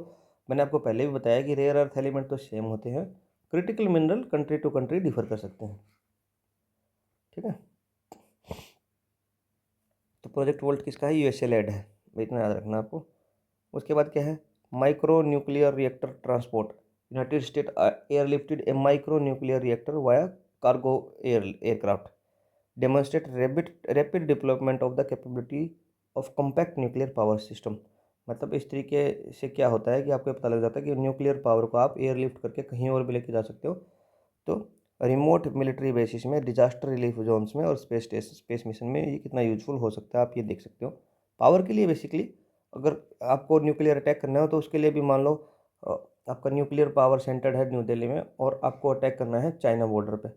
मैंने आपको पहले भी बताया कि रेयर अर्थ एलिमेंट तो सेम होते हैं, critical mineral country to country differ कर सकते हैं। ठीक है, तो प्रोजेक्ट वोल्ट किसका है, USA लेड है, इतना याद रखना आपको। उसके बाद क्या है, micro nuclear reactor transport. United state airlifted A micro nuclear reactor via cargo aircraft, demonstrate rapid development of the capability of compact nuclear power system. मतलब इस तरीके से क्या होता है कि आपको पता लग जाता है कि न्यूक्लियर पावर को आप एयरलिफ्ट करके कहीं और भी लेके जा सकते हो। तो रिमोट मिलिट्री बेसिस में, डिजास्टर रिलीफ जोन्स में और स्पेस मिशन में ये कितना यूजफुल हो सकता है आप ये देख सकते हो। पावर के लिए बेसिकली, अगर आपको न्यूक्लियर अटैक करना हो तो उसके लिए भी मान लो आपका न्यूक्लियर पावर सेंटर है न्यू दिल्ली में और आपको अटैक करना है चाइना बॉर्डर पे,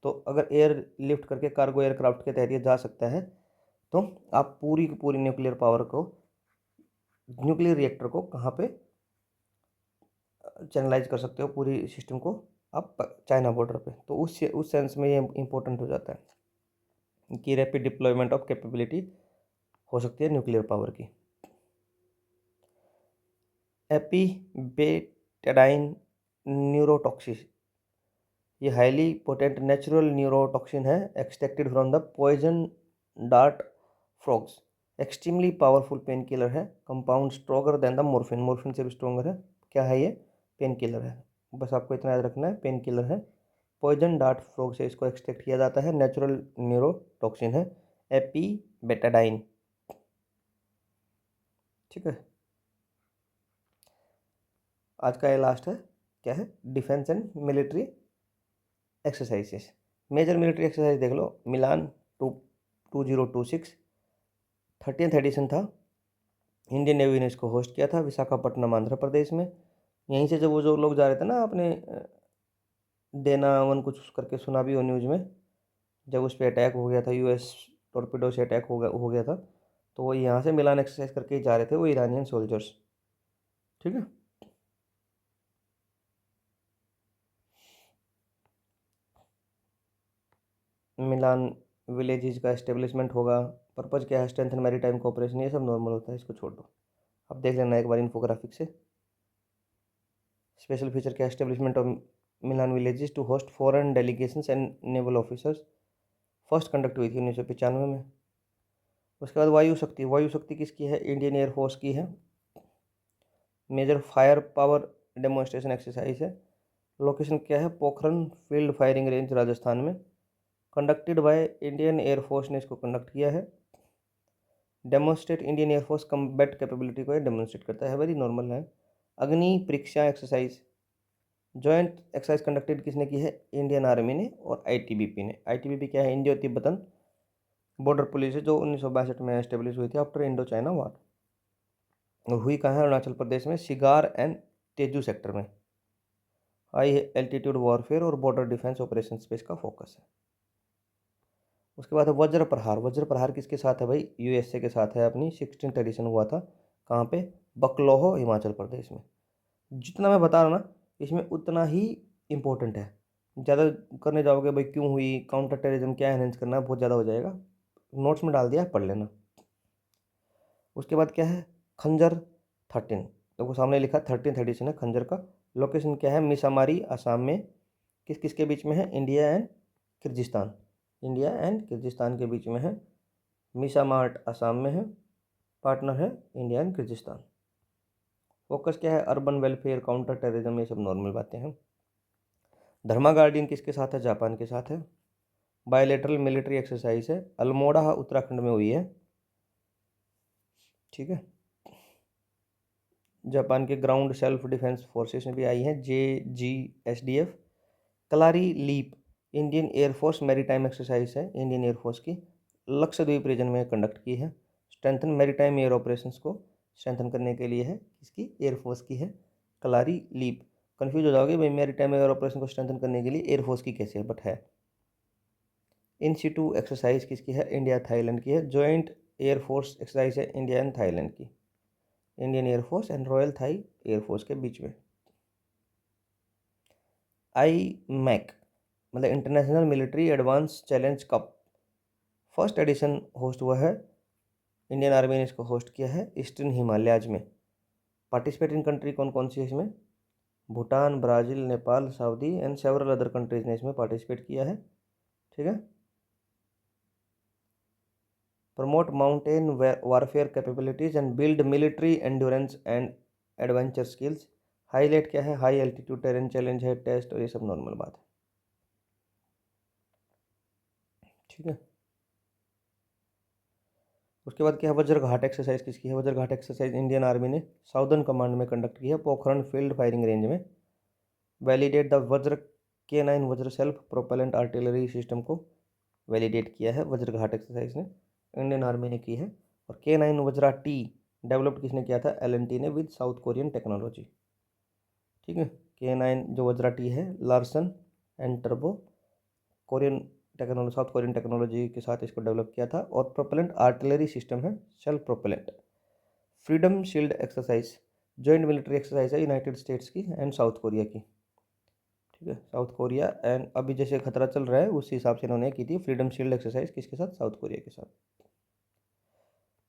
तो अगर एयर लिफ्ट करके कार्गो एयरक्राफ्ट के तहत ये जा सकता है, तो आप पूरी की पूरी न्यूक्लियर पावर को, न्यूक्लियर रिएक्टर को कहाँ पे चैनलाइज कर सकते हो, पूरी सिस्टम को आप चाइना बॉर्डर पे। तो उस सेंस में ये इंपॉर्टेंट हो जाता है कि रैपिड डिप्लॉयमेंट ऑफ कैपेबिलिटी हो सकती है न्यूक्लियर पावर की। एपीबेटाडाइन न्यूरोटॉक्सिस, ये हाईली पोटेंट नेचुरल न्यूरोटॉक्सिन है extracted from the poison dart frogs. Extremely powerful pain killer है, compound stronger than the morphine, morphine से भी स्ट्रोंगर है। क्या है ये, पेन किलर है, बस आपको इतना याद रखना है, पेन किलर है। पॉइजन डार्ट फ्रॉग से इसको एक्सट्रैक्ट किया जाता है, नेचुरल न्यूरोटॉक्सिन है एपीबेटाडाइन। ठीक है, आज का ये लास्ट है, क्या है, defence and military exercises. Major military exercise देख लो, मिलान 2026 30th एडिशन था। इंडियन नेवी ने इसको होस्ट किया था, विशाखापट्टनम आंध्र प्रदेश में। यहीं से जब वो जो लोग जा रहे थे ना अपने देना वन कुछ करके, सुना भी हो न्यूज़ में, जब उस पर अटैक हो गया था, US टॉर्पीडो से अटैक हो गया था, तो वो यहाँ से मिलान एक्सरसाइज करके ही जा रहे थे वो ईरानियन सोल्जर्स। ठीक है, मिलान विलेजेस का एस्टेब्लिशमेंट होगा। पर्पज़ क्या है, स्ट्रेंथन मैरीटाइम कोऑपरेशन, ये सब नॉर्मल होता है, इसको छोड़ दो। अब देख लेना एक बार इन्फोग्राफिक से। स्पेशल फीचर क्या, establishment of Milan villages to host foreign delegations and naval officers, first conduct हुई थी 1995 में। उसके बाद वायु शक्ति, वायु शक्ति किसकी है, इंडियन एयरफोर्स की है। Major fire power demonstration exercise है। लोकेशन क्या है, Pokhran field firing range Rajasthan में। कंडक्टेड बाय इंडियन एयरफोर्स ने इसको कंडक्ट किया है। Demonstrate Indian air force combat capability को ये डेमोन्स्ट्रेट करता है, वेरी नॉर्मल है। अग्नि परीक्षा एक्सरसाइज, जॉइंट एक्सरसाइज कंडक्टेड किसने की है, इंडियन आर्मी ने और ITBP ने। ITBP क्या है, इंडियो तिब्बतन बॉर्डर पुलिस है, जो 1962 में एस्टेब्लिश हुई थी आफ्टर इंडो चाइना वार। और हुई कहाँ है? अरुणाचल प्रदेश में सिगार एंड तेजू सेक्टर में। हाई एल्टीट्यूड वॉरफेयर और बॉर्डर डिफेंस ऑपरेशन पे इसका फोकस है। उसके बाद है वज्र प्रहार। वज्र प्रहार किसके साथ है भाई? यूएसए के साथ है अपनी। 16th एडिशन हुआ था कहाँ पे? बकलोहो हिमाचल प्रदेश में। जितना मैं बता रहा हूँ ना इसमें उतना ही इम्पोर्टेंट है। ज़्यादा करने जाओगे भाई क्यों हुई, काउंटर टेररिज्म क्या एनहेंस करना, बहुत ज़्यादा हो जाएगा। नोट्स में डाल दिया, पढ़ लेना। उसके बाद क्या है? खंजर 13। देखो सामने लिखा 13th एडिशन है खंजर का। लोकेशन क्या है? मिसामारी असम में। किस किस के बीच में है? India and Kyrgyzstan. India and Kyrgyzstan के बीच में है। मिसामार्ट असम में है। पार्टनर है इंडिया एंड किर्गिस्तान। फोकस क्या है? अर्बन वेलफेयर, काउंटर टेररिज्म, ये सब नॉर्मल बातें हैं। धर्मा गार्डियन किसके साथ है? जापान के साथ है। बायोलेटरल मिलिट्री एक्सरसाइज है, अल्मोड़ा उत्तराखंड में हुई है। ठीक है। जापान के ग्राउंड सेल्फ डिफेंस फोर्सेस में भी आई हैं, JGSDF। Kalari leap Indian air force maritime exercise है इंडियन एयरफोर्स की, लक्षद्वीप रीजन में कंडक्ट की है। स्ट्रेंथन मैरीटाइम एयर ऑपरेशंस को स्ट्रेंथन करने के लिए है, किसकी? एयरफोर्स की है कलारी लीप। कंफ्यूज हो जाओगे भाई मैरीटाइम एयर ऑपरेशन को स्ट्रेंथन करने के लिए एयरफोर्स की कैसे है, बट है। इन सिटू एक्सरसाइज किसकी है? इंडिया थाईलैंड की है। जॉइंट एयरफोर्स एक्सरसाइज है इंडिया एंड थाईलैंड की, Indian air force and royal Thai air force के बीच में। IMEC मतलब international military advance challenge cup, first edition host हुआ है, इंडियन आर्मी ने इसको होस्ट किया है ईस्टर्न हिमालयाज में। पार्टिसिपेटिंग कंट्री कौन कौन सी है इसमें? Bhutan, Brazil, Nepal, Saudi and several other countries ने इसमें पार्टिसिपेट किया है। ठीक है। Promote mountain warfare capabilities and build military endurance and adventure skills. Highlight क्या है? हाई एल्टीट्यूड टेरेन चैलेंज है, टेस्ट, और ये सब नॉर्मल बात है। ठीक है। उसके बाद क्या है? वज्र घाट एक्सरसाइज किसकी है? वज्र घाट एक्सरसाइज इंडियन आर्मी ने साउदर्न कमांड में कंडक्ट की है, पोखरण फील्ड फायरिंग रेंज में। वैलिडेट द वज्र K9 वज्र सेल्फ प्रोपेलेंट आर्टिलरी सिस्टम को वैलिडेट किया है वज्र घाट एक्सरसाइज ने, इंडियन आर्मी ने की है। और K9 वज्रा T डेवलप्ड किसने किया था? L&T ने विद साउथ कोरियन टेक्नोलॉजी। ठीक है। K9 जो वज्रा T है, Larsen and turbo Korean technology, south Korean technology के साथ इसको डेवलप किया था। और प्रोपेलेंट आर्टिलरी सिस्टम है self propellant. Freedom shield exercise joint military exercise है यूनाइटेड स्टेट्स की एंड साउथ कोरिया की। ठीक है। साउथ कोरिया एंड अभी जैसे खतरा चल रहा है उस हिसाब से इन्होंने की थी फ्रीडम शील्ड एक्सरसाइज, किसके साथ? साउथ कोरिया के साथ।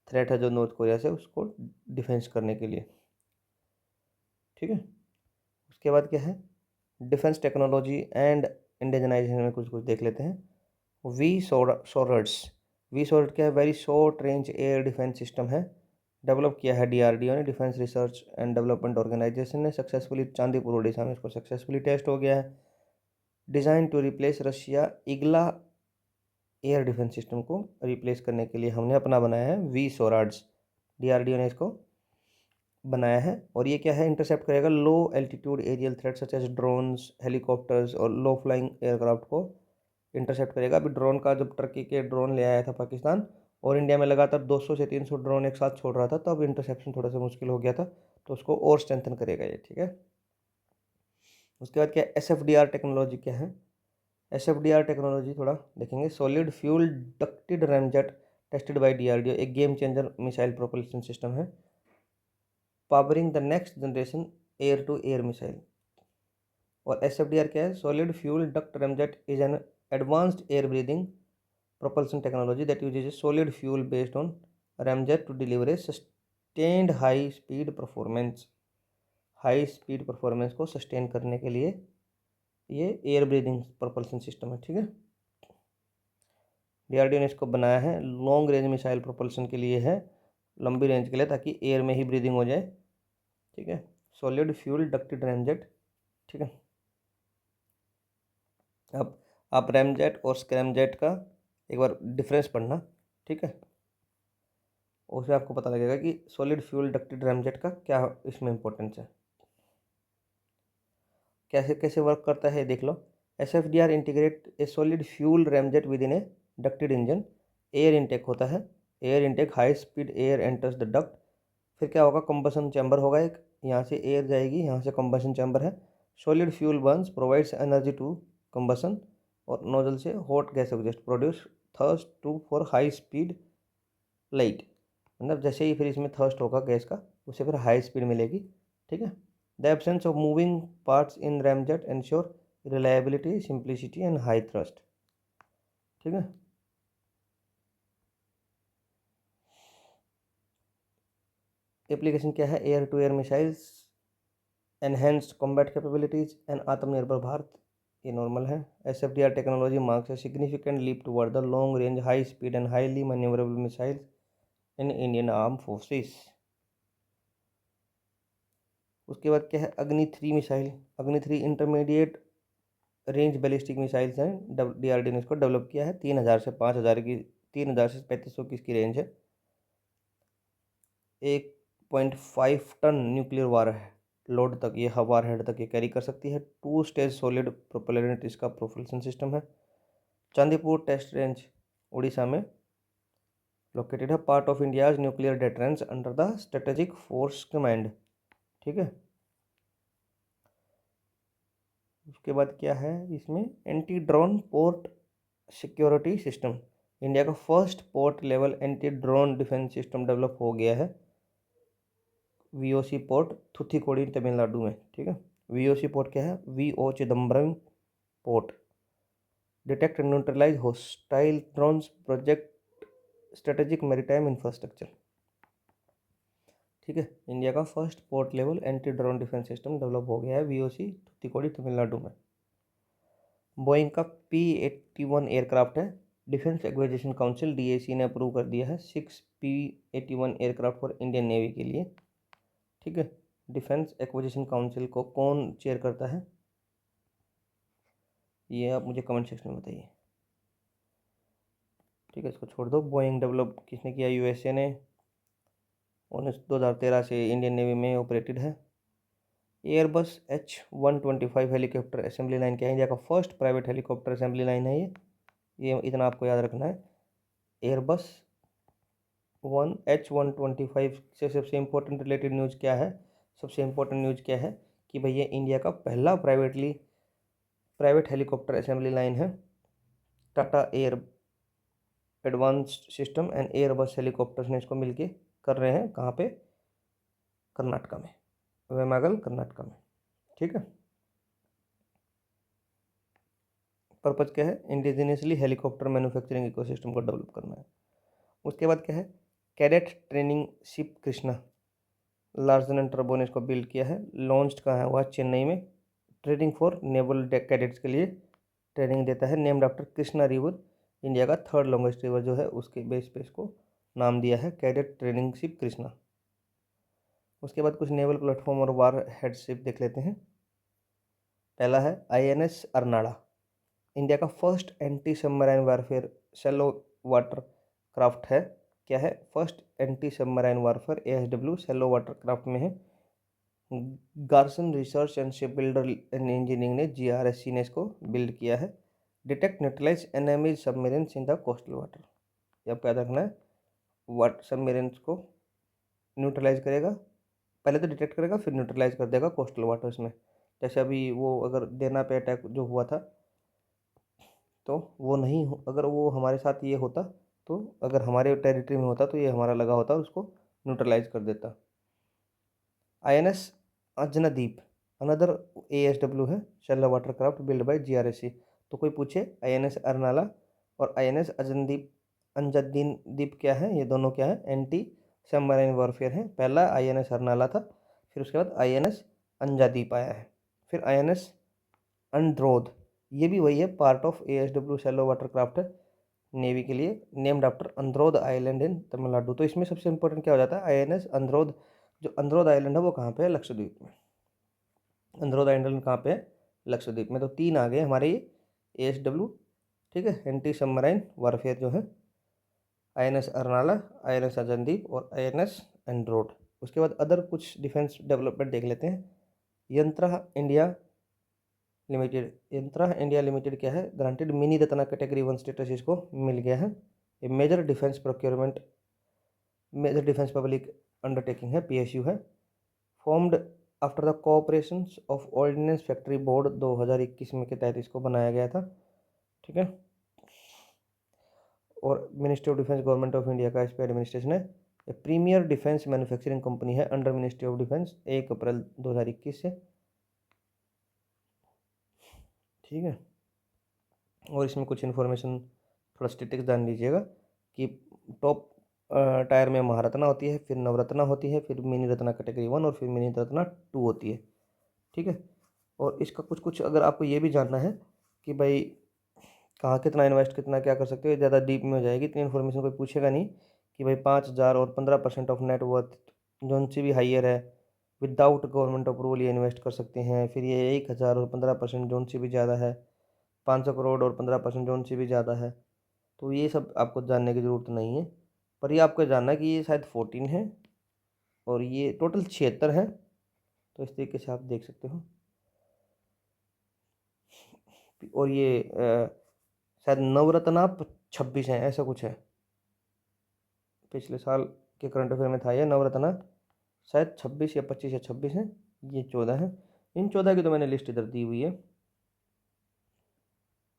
थ्रेट है जो नॉर्थ कोरिया से, उसको डिफेंस करने के लिए। ठीक है। उसके बाद क्या है? डिफेंस टेक्नोलॉजी एंड इंडिजनाइजेशन में कुछ कुछ देख लेते हैं। वी सोरड क्या है? Very short range air defence system है, डेवलप किया है DRDO ने, defence research and development organisation ने। सक्सेसफुली चांदीपुर ओडिशा में इसको सक्सेसफुली टेस्ट हो गया है। Design to replace Russia Igla air defence system को रिप्लेस करने के लिए हमने अपना बनाया है वी सोराड्स, DRDO ने इसको बनाया है। और ये क्या है? इंटरसेप्ट करेगा low altitude aerial threat such as drones, helicopters और लो फ्लाइंग एयरक्राफ्ट को इंटरसेप्ट करेगा। अभी ड्रोन का जब टर्की के ड्रोन ले आया था पाकिस्तान और इंडिया में लगातार 200 से 300 ड्रोन एक साथ छोड़ रहा था, तो अब इंटरसेप्शन थोड़ा सा मुश्किल हो गया था, तो उसको और स्ट्रेंथन करेगा ये। ठीक है। उसके बाद क्या? SFDR टेक्नोलॉजी क्या है? SFDR टेक्नोलॉजी थोड़ा देखेंगे। Solid fuel ducted ramjet tested by DRDO, एक game changer missile propulsion system है, powering the next generation air to air missile. और SFDR क्या है? Solid fuel duct ramjet is an advanced air breathing propulsion technology that uses a solid fuel based on ramjet to deliver a sustained high speed performance। High speed performance को sustain करने के लिए ये air breathing propulsion system है। ठीक है। DRDO ने इसको बनाया है, लॉन्ग रेंज मिसाइल प्रोपल्शन के लिए है, लंबी रेंज के लिए, ताकि एयर में ही ब्रीदिंग हो जाए। ठीक है। Solid fuel ducted ramjet. ठीक है। अब आप रैमजेट और स्क्रैमजेट का एक बार डिफरेंस पढ़ना। ठीक है। उसमें आपको पता लगेगा कि सॉलिड फ्यूल डक्टेड रैमजेट का क्या इसमें इंपॉर्टेंस है, कैसे कैसे वर्क करता है देख लो। SFDR integrate A solid fuel ramjet with in A ducted engine. Air intake होता है, air intake high speed air enters the duct फिर क्या होगा, कंबशन चैम्बर होगा एक, यहाँ से एयर जाएगी, यहाँ से कंबशन चैम्बर है। Solid fuel burns provides energy to combustion, और नोजल से hot gas exhaust produce thrust to for high speed light. मतलब जैसे ही फिर इसमें थर्स्ट होगा गैस का, उसे फिर हाई स्पीड मिलेगी। ठीक है। The absence of moving parts in ramjet ensure reliability, simplicity and high thrust. ठीक है। एप्लीकेशन क्या है, air to air missiles, enhanced combat capabilities and Atmanirbhar Bharat, ये नॉर्मल है। SFDR technology marks a significant leap toward the long range high speed and highly manoeuvrable missiles in Indian arm forces. उसके बाद क्या है, Agni 3 missile. Agni 3 intermediate range ballistic missiles हैं, DRDO ने इसको develop किया है। 3000 से 5000 की, 3000 से 3500 की इसकी रेंज है। 1.5 टन न्यूक्लियर वार लोड तक ये वार हेड तक ये कैरी कर सकती है। 2 स्टेज सॉलिड प्रोपेलरेंट इसका प्रोपल्शन सिस्टम है। चांदीपुर टेस्ट रेंज उड़ीसा में लोकेटेड है, part of India's nuclear deterrence under the strategic force command. ठीक है। उसके बाद क्या है इसमें, anti drone port security system. India का first port level anti drone defence system develop हो गया है VOC पोर्ट थुथुकुडी तमिलनाडु में। ठीक है। VOC पोर्ट क्या है, VO Chidambaram port. Detect and neutralise hostile drones project strategic maritime infrastructure. ठीक है। इंडिया का first port level anti drone defence system develop हो गया है VOC थुथुकुडी तमिलनाडु में। बोइंग का P-81 एयरक्राफ्ट है, डिफेंस एक्विजिशन काउंसिल DAC ने अप्रूव कर दिया है 6 P-81 aircraft for Indian navy के लिए। ठीक है। डिफेंस एक्विजिशन काउंसिल को कौन चेयर करता है, ये आप मुझे कमेंट सेक्शन में बताइए। ठीक है, इसको छोड़ दो। बोइंग डेवलप किसने किया, USA ने। 2013 से इंडियन नेवी में ऑपरेटेड है। Airbus H-125 helicopter assembly line क्या है, इंडिया का first private helicopter assembly line है ये इतना आपको याद रखना है। एयरबस H-125 से सबसे इम्पोर्टेंट रिलेटेड न्यूज़ क्या है, सबसे इम्पोर्टेंट न्यूज़ क्या है कि भैया इंडिया का पहला प्राइवेट हेलीकॉप्टर असेंबली लाइन है। Tata air advanced system and Airbus helicopters ने इसको मिलके कर रहे हैं, कहाँ पे, कर्नाटका में, वेमागल कर्नाटका में। ठीक है। पर्पज़ क्या है, इंडिजिनियसली हेलीकॉप्टर मैन्युफैक्चरिंग इकोसिस्टम को डेवलप करना है। उसके बाद क्या है, cadet training ship Krishna, Larsen and turbo ने इसको बिल्ड किया है। लॉन्च्ड कहाँ है, हुआ चेन्नई में। ट्रेनिंग फॉर नेवल कैडेट्स के लिए ट्रेनिंग देता है। Named after Krishna river, India का 3rd लॉन्गेस्ट रिवर जो है उसके बेस पे इसको नाम दिया है कैडेट ट्रेनिंग शिप कृष्णा। उसके बाद कुछ नेवल प्लेटफॉर्म और वार हेडशिप देख लेते हैं। पहला है INS अर्नाड़ा, इंडिया का first anti submarine warfare shallow water craft है। क्या है, first anti submarine warfare ASW shallow water craft में है। Garden research and ship builder and engineering ने GRSC ने इसको बिल्ड किया है। Detect neutralise enemy submarines in the coastal water, ये आपको याद रखना है। वाटर सबमरीन्स को न्यूट्रलाइज करेगा, पहले तो डिटेक्ट करेगा फिर न्यूट्रलाइज कर देगा कोस्टल वाटर्स में। जैसे अभी वो अगर देना पे अटैक जो हुआ था, तो वो नहीं अगर वो हमारे साथ ये होता, तो अगर हमारे टेरिटरी में होता तो ये हमारा लगा होता और उसको न्यूट्रलाइज कर देता। INS अजनदीप अनदर ASW है, shallow water craft build by GRSC। तो कोई पूछे INS अर्नाला और INS अजनदीप अंजदीन द्वीप क्या है, ये दोनों क्या है, एंटी सबमरीन वॉरफेयर है। पहला INS अर्नाला था, फिर उसके बाद INS अंजादीप आया है, फिर INS अंड्रोद, ये भी वही है, part of ASW shallow water craft है नेवी के लिए, named after अंद्रोद island in Tamil Nadu. तो इसमें सबसे इंपॉर्टेंट क्या हो जाता है, INS अंद्रोद। जो अंद्रोद आइलैंड है वो कहाँ पे है, लक्षद्वीप में। अंद्रोद आइलैंड कहाँ पे है, लक्षद्वीप में। तो 3 आ गए हमारे ये ASW। ठीक है, एंटी सबमराइन वारफेयर जो है INS अर्नाला, INS अजनदीप और INS एंड्रोड। उसके बाद अदर कुछ डिफेंस डेवलपमेंट देख लेते हैं। यंत्रा इंडिया लिमिटेड क्या है, granted mini Ratna category 1 status इसको मिल गया है। ये मेजर डिफेंस पब्लिक अंडरटेकिंग है, PSU है। Formed after the cooperation of ordnance factory board 2021 में के तहत इसको बनाया गया था, ठीक है। और ministry of defence government of India का इस पर एडमिनिस्ट्रेशन है। प्रीमियर डिफेंस मैन्युफैक्चरिंग कंपनी है अंडर मिनिस्ट्री ऑफ डिफेंस 1 अप्रैल 2021 से, ठीक है। और इसमें कुछ इन्फॉर्मेशन थोड़ा स्टेटिक्स जान लीजिएगा कि टॉप टायर में महारत्ना होती है, फिर नवरत्ना होती है, फिर मिनी रत्ना कैटेगरी 1 और फिर मिनी रत्ना 2 होती है, ठीक है। और इसका कुछ कुछ अगर आपको ये भी जानना है कि भाई कहाँ कितना इन्वेस्ट कितना क्या कर सकते हो, ज़्यादा डीप में हो जाएगी, इतनी इन्फॉर्मेशन कोई पूछेगा नहीं कि भाई 5,000 और 15% ऑफ नेटवर्थ जोन से भी हाइयर है विदाउट गवर्नमेंट अप्रूवल ये इन्वेस्ट कर सकते हैं। फिर ये 1,000 और 15% जोन से भी ज़्यादा है, 500 करोड़ और 15% जोन से भी ज़्यादा है। तो ये सब आपको जानने की ज़रूरत नहीं है, पर ये आपको जानना है कि ये शायद 14 है और ये टोटल 76 है। तो इस तरीके से आप देख सकते हो। और ये शायद नवरत्ना 26 है, ऐसा कुछ है। पिछले साल के करंट अफेयर में था ये नवरत्ना शायद 26 या 25 या 26 है, ये 14 है। इन 14 की तो मैंने लिस्ट इधर दी हुई है,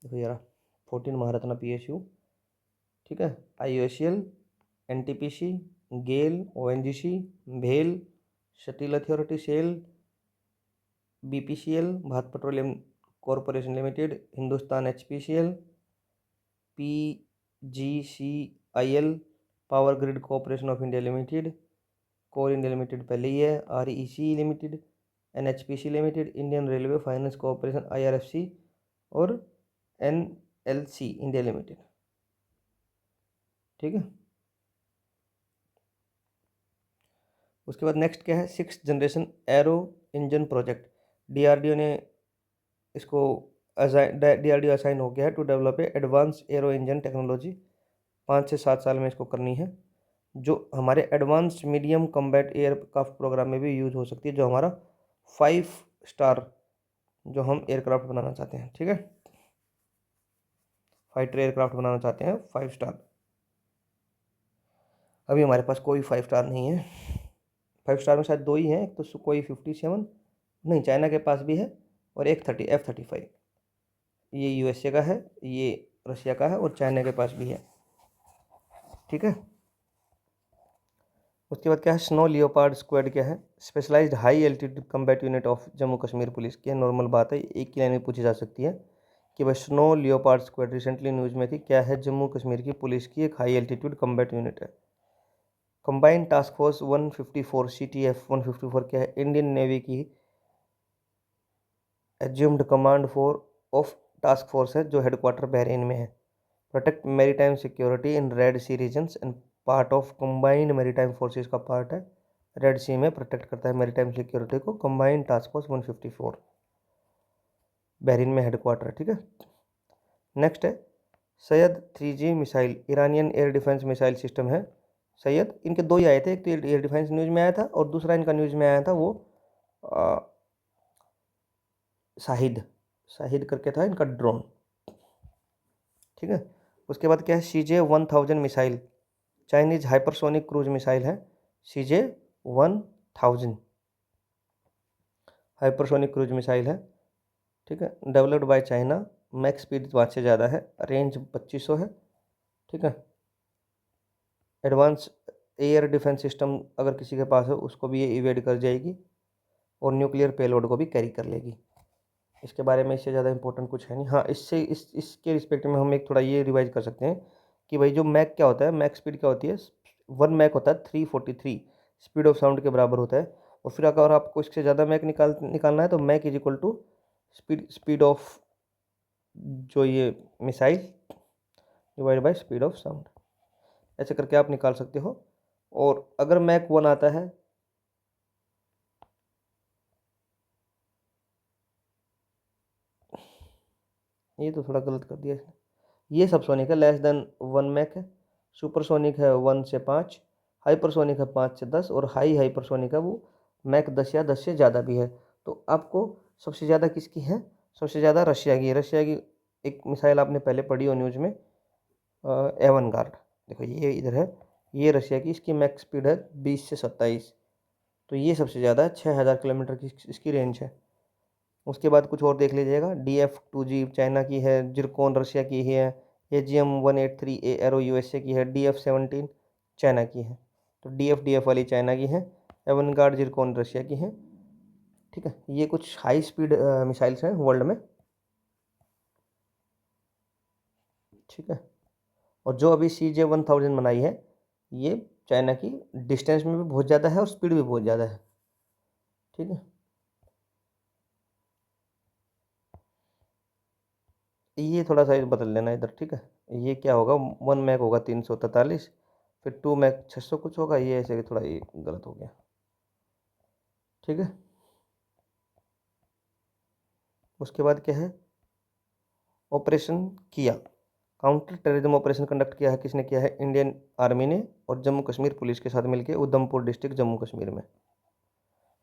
देखो यार। 14 महारत्ना PSU, ठीक है। IOCL, NTPC, गेल, ONGC, भेल, steel authority, SAIL, BPCL Bharat petroleum corporation limited, Hindustan HPCL, PGCIL power grid corporation of India limited, coal India limited पहले ही है, REC limited, NHPC limited, Indian railway finance corporation IRFC और NLC इंडिया लिमिटेड, ठीक है। उसके बाद next क्या है, 6th generation aero engine project. DRDO ने इसको DRDO असाइन हो गया है to develop a advance aero engine technology. 5 से 7 साल में इसको करनी है, जो हमारे advance medium combat aircraft programme में भी यूज हो सकती है, जो हमारा 5 स्टार जो हम एयरक्राफ्ट बनाना चाहते हैं, ठीक है। फाइटर एयरक्राफ्ट बनाना चाहते हैं 5 स्टार। अभी हमारे पास कोई 5 स्टार नहीं है। 5 स्टार में शायद 2 ही हैं, एक तो सुकोई 57, नहीं चाइना के पास भी है, और एक F-35। ये USA का है, ये रशिया का है और चाइना के पास भी है, ठीक है। उसके बाद क्या है, स्नो लियोपार्ड स्क्वाड क्या है, specialised high altitude combat unit of Jammu Kashmir police की है। नॉर्मल बात है, एक की लाइन में पूछी जा सकती है कि भाई snow leopard squad recently news में थी, क्या है, जम्मू कश्मीर की पुलिस की एक हाई एल्टीट्यूड कम्बैट यूनिट है। कंबाइंड टास्क फोर्स 154 CTF 154 क्या है, इंडियन नेवी की assumed command of task force है, जो हेडक्वार्टर बहरीन में है। Protect maritime security in Red Sea regions and part of combined maritime forces का पार्ट है, रेड सी में प्रोटेक्ट करता है मैरीटाइम सिक्योरिटी को। कंबाइंड टास्क फोर्स 154 बहरीन में हेडक्वार्टर, ठीक है। नेक्स्ट है Sayyad 3G missile, Iranian air defence missile system है सैयद। इनके 2 ही आए थे, एक तो एयर डिफेंस न्यूज़ में आया था और दूसरा इनका न्यूज़ में आया था वो शाहिद करके था इनका ड्रोन, ठीक है। उसके बाद क्या है, CJ-1000 missile, Chinese hypersonic cruise missile है। CJ-1000 हाइपरसोनिक क्रूज मिसाइल है, ठीक है। Developed by China, max speed 5 से ज़्यादा है, रेंज 2500 है, ठीक है। एडवांस एयर डिफेंस सिस्टम अगर किसी के पास है उसको भी ये इवेड कर जाएगी और न्यूक्लियर पेलोड को भी कैरी कर लेगी। इसके बारे में इससे ज़्यादा इंपॉर्टेंट कुछ है नहीं। हाँ, इसके रिस्पेक्ट में हम एक थोड़ा ये रिवाइज कर सकते हैं कि भाई जो मैक क्या होता है, मैक स्पीड क्या होती है, 1 मैक होता है 343 स्पीड ऑफ साउंड के बराबर होता है। और फिर अगर आपको इससे ज़्यादा मैक निकालना है तो Mach is equal to speed of जो ये missile divide by speed of sound, ऐसे करके आप निकाल सकते हो। और अगर मैक 1 आता है ये तो थोड़ा गलत कर दिया इसने, ये सब सोनिक है, लेस देन 1 मैक है। सुपरसोनिक है 1 से 5, हाइपरसोनिक है 5 से 10 और हाइपरसोनिक है वो मैक 10 या 10 से ज़्यादा भी है। तो आपको सबसे ज़्यादा किसकी है, सबसे ज़्यादा रशिया की। रशिया की एक मिसाइल आपने पहले पढ़ी हो न्यूज़ में, एवन गार्ड, देखो ये इधर है ये रशिया की, इसकी मैक्स स्पीड है 20 से 27। तो ये सबसे ज़्यादा है, 6000 किलोमीटर की इसकी रेंज है। उसके बाद कुछ और देख लीजिएगा, DF-2G चाइना की है, जिरकॉन रशिया की ही है, AGM-183A एरो USA की है, DF-17 चाइना की है। तो DF वाली चाइना की है, एवनगार्ड जिरकॉन रशिया की है। ठीक है, ये कुछ हाई स्पीड मिसाइल्स हैं वर्ल्ड में। ठीक है, और जो अभी CJ-1000 बनाई है, ये चाइना की डिस्टेंस में भी बहुत ज़्यादा है और स्पीड भी बहुत ज़्यादा है। ठीक है, ये थोड़ा सा बदल लेना इधर। ठीक है, ये क्या होगा, 1 मैक होगा 343, फिर 2 मैक 600 कुछ होगा, ये ऐसे थोड़ा ये गलत हो गया। ठीक है, उसके बाद क्या है, ऑपरेशन किया, काउंटर टेररिज्म ऑपरेशन कंडक्ट किया है, किसने किया है, इंडियन आर्मी ने और जम्मू कश्मीर पुलिस के साथ मिलकर, उधमपुर डिस्ट्रिक्ट जम्मू कश्मीर में।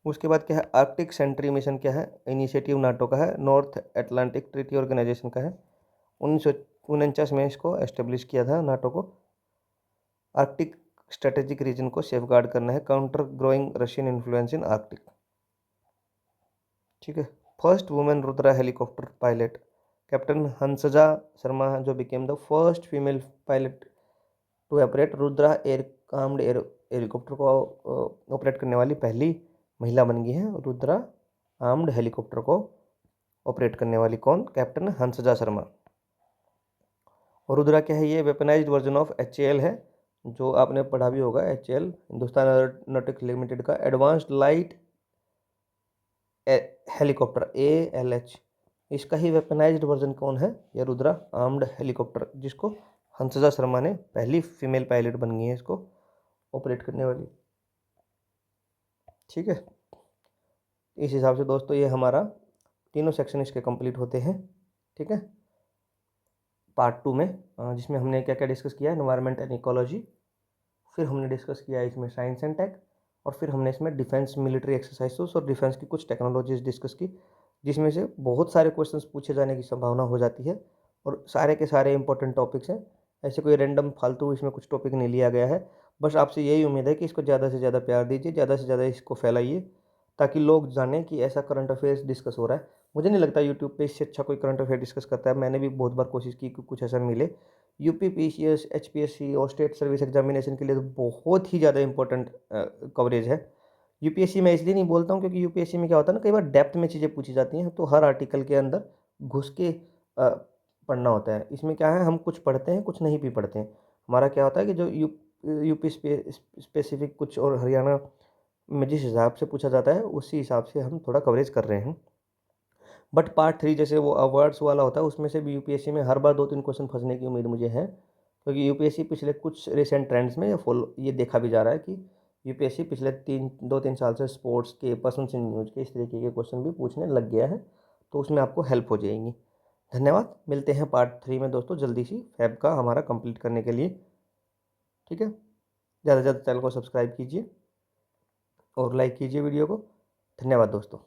उसके बाद क्या है, आर्कटिक सेंट्री मिशन क्या है, इनिशिएटिव नाटो का है, नॉर्थ एटलांटिक ट्रीटी ऑर्गेनाइजेशन का है। 1949 में इसको एस्टेब्लिश किया था नाटो को। आर्कटिक स्ट्रेटेजिक रीजन को सेफगार्ड करना है, counter growing Russian influence in Arctic. ठीक है, first women Rudra helicopter pilot, captain Hansja Sharma, जो became the first female pilot to operate Rudra air armed helicopter को ऑपरेट करने वाली पहली महिला बन गई है। रुद्रा आर्म्ड हेलीकॉप्टर को ऑपरेट करने वाली कौन, कैप्टन हंसजा शर्मा। और रुद्रा क्या है, ये वेपनाइज्ड वर्जन ऑफ HAL है, जो आपने पढ़ा भी होगा, HAL हिंदुस्तान एरोनॉटिक्स लिमिटेड का एडवांस्ड लाइट हेलीकॉप्टर ALH। इसका ही वेपनाइज्ड वर्जन कौन है, यह रुद्रा आर्म्ड हेलीकॉप्टर, जिसको हंसजा शर्मा ने पहली फीमेल पायलट बन गई है इसको ऑपरेट करने वाली। ठीक है, इस हिसाब से दोस्तों ये हमारा तीनों सेक्शन इसके कंप्लीट होते हैं। ठीक है, पार्ट 2 में जिसमें हमने क्या क्या डिस्कस किया, एनवायरनमेंट एंड इकोलॉजी, फिर हमने डिस्कस किया इसमें साइंस एंड टेक, और फिर हमने इसमें डिफेंस मिलिट्री एक्सरसाइजेस और डिफेंस की कुछ टेक्नोलॉजीज डिस्कस की, जिसमें से बहुत सारे क्वेश्चंस पूछे जाने की संभावना हो जाती है और सारे के सारे इंपॉर्टेंट टॉपिक्स हैं। ऐसे कोई रैंडम फालतू इसमें कुछ टॉपिक नहीं लिया गया है। बस आपसे यही उम्मीद है कि इसको ज़्यादा से ज़्यादा प्यार दीजिए, ज़्यादा से ज़्यादा इसको फैलाइए, ताकि लोग जानें कि ऐसा करंट अफेयर्स डिस्कस हो रहा है। मुझे नहीं लगता यूट्यूब पे इससे अच्छा कोई करंट अफेयर डिस्कस करता है। मैंने भी बहुत बार कोशिश की कि कुछ ऐसा मिले। UPPCS, HPSC और स्टेट सर्विस एग्जामिनेशन के लिए तो बहुत ही ज़्यादा इंपॉर्टेंट कवरेज है। UPSC मैं इसलिए नहीं बोलता हूँ क्योंकि UPSC में क्या होता है ना, कई बार डेप्थ में चीज़ें पूछी जाती हैं, तो हर आर्टिकल के अंदर घुस के पढ़ना होता है। इसमें क्या है, हम कुछ पढ़ते हैं, कुछ नहीं भी पढ़ते हैं। हमारा क्या होता है कि जो यूपी स्पेसिफिक कुछ और हरियाणा में जिस हिसाब से पूछा जाता है, उसी हिसाब से हम थोड़ा कवरेज कर रहे हैं। बट पार्ट 3 जैसे वो अवार्ड्स वाला होता है, उसमें से भी UPSC में हर बार 2-3 क्वेश्चन फंसने की उम्मीद मुझे है, क्योंकि UPSC पिछले कुछ रिसेंट ट्रेंड्स में ये देखा भी जा रहा है कि UPSC पिछले 2-3 साल से स्पोर्ट्स के, पर्सनल न्यूज़ के, इस तरीके के क्वेश्चन भी पूछने लग गया है, तो उसमें आपको हेल्प हो जाएगी। धन्यवाद, मिलते हैं पार्ट 3 में दोस्तों जल्दी सी, फैब का हमारा कंप्लीट करने के लिए। ठीक है, ज़्यादा से ज़्यादा चैनल को सब्सक्राइब कीजिए और लाइक कीजिए वीडियो को। धन्यवाद दोस्तों।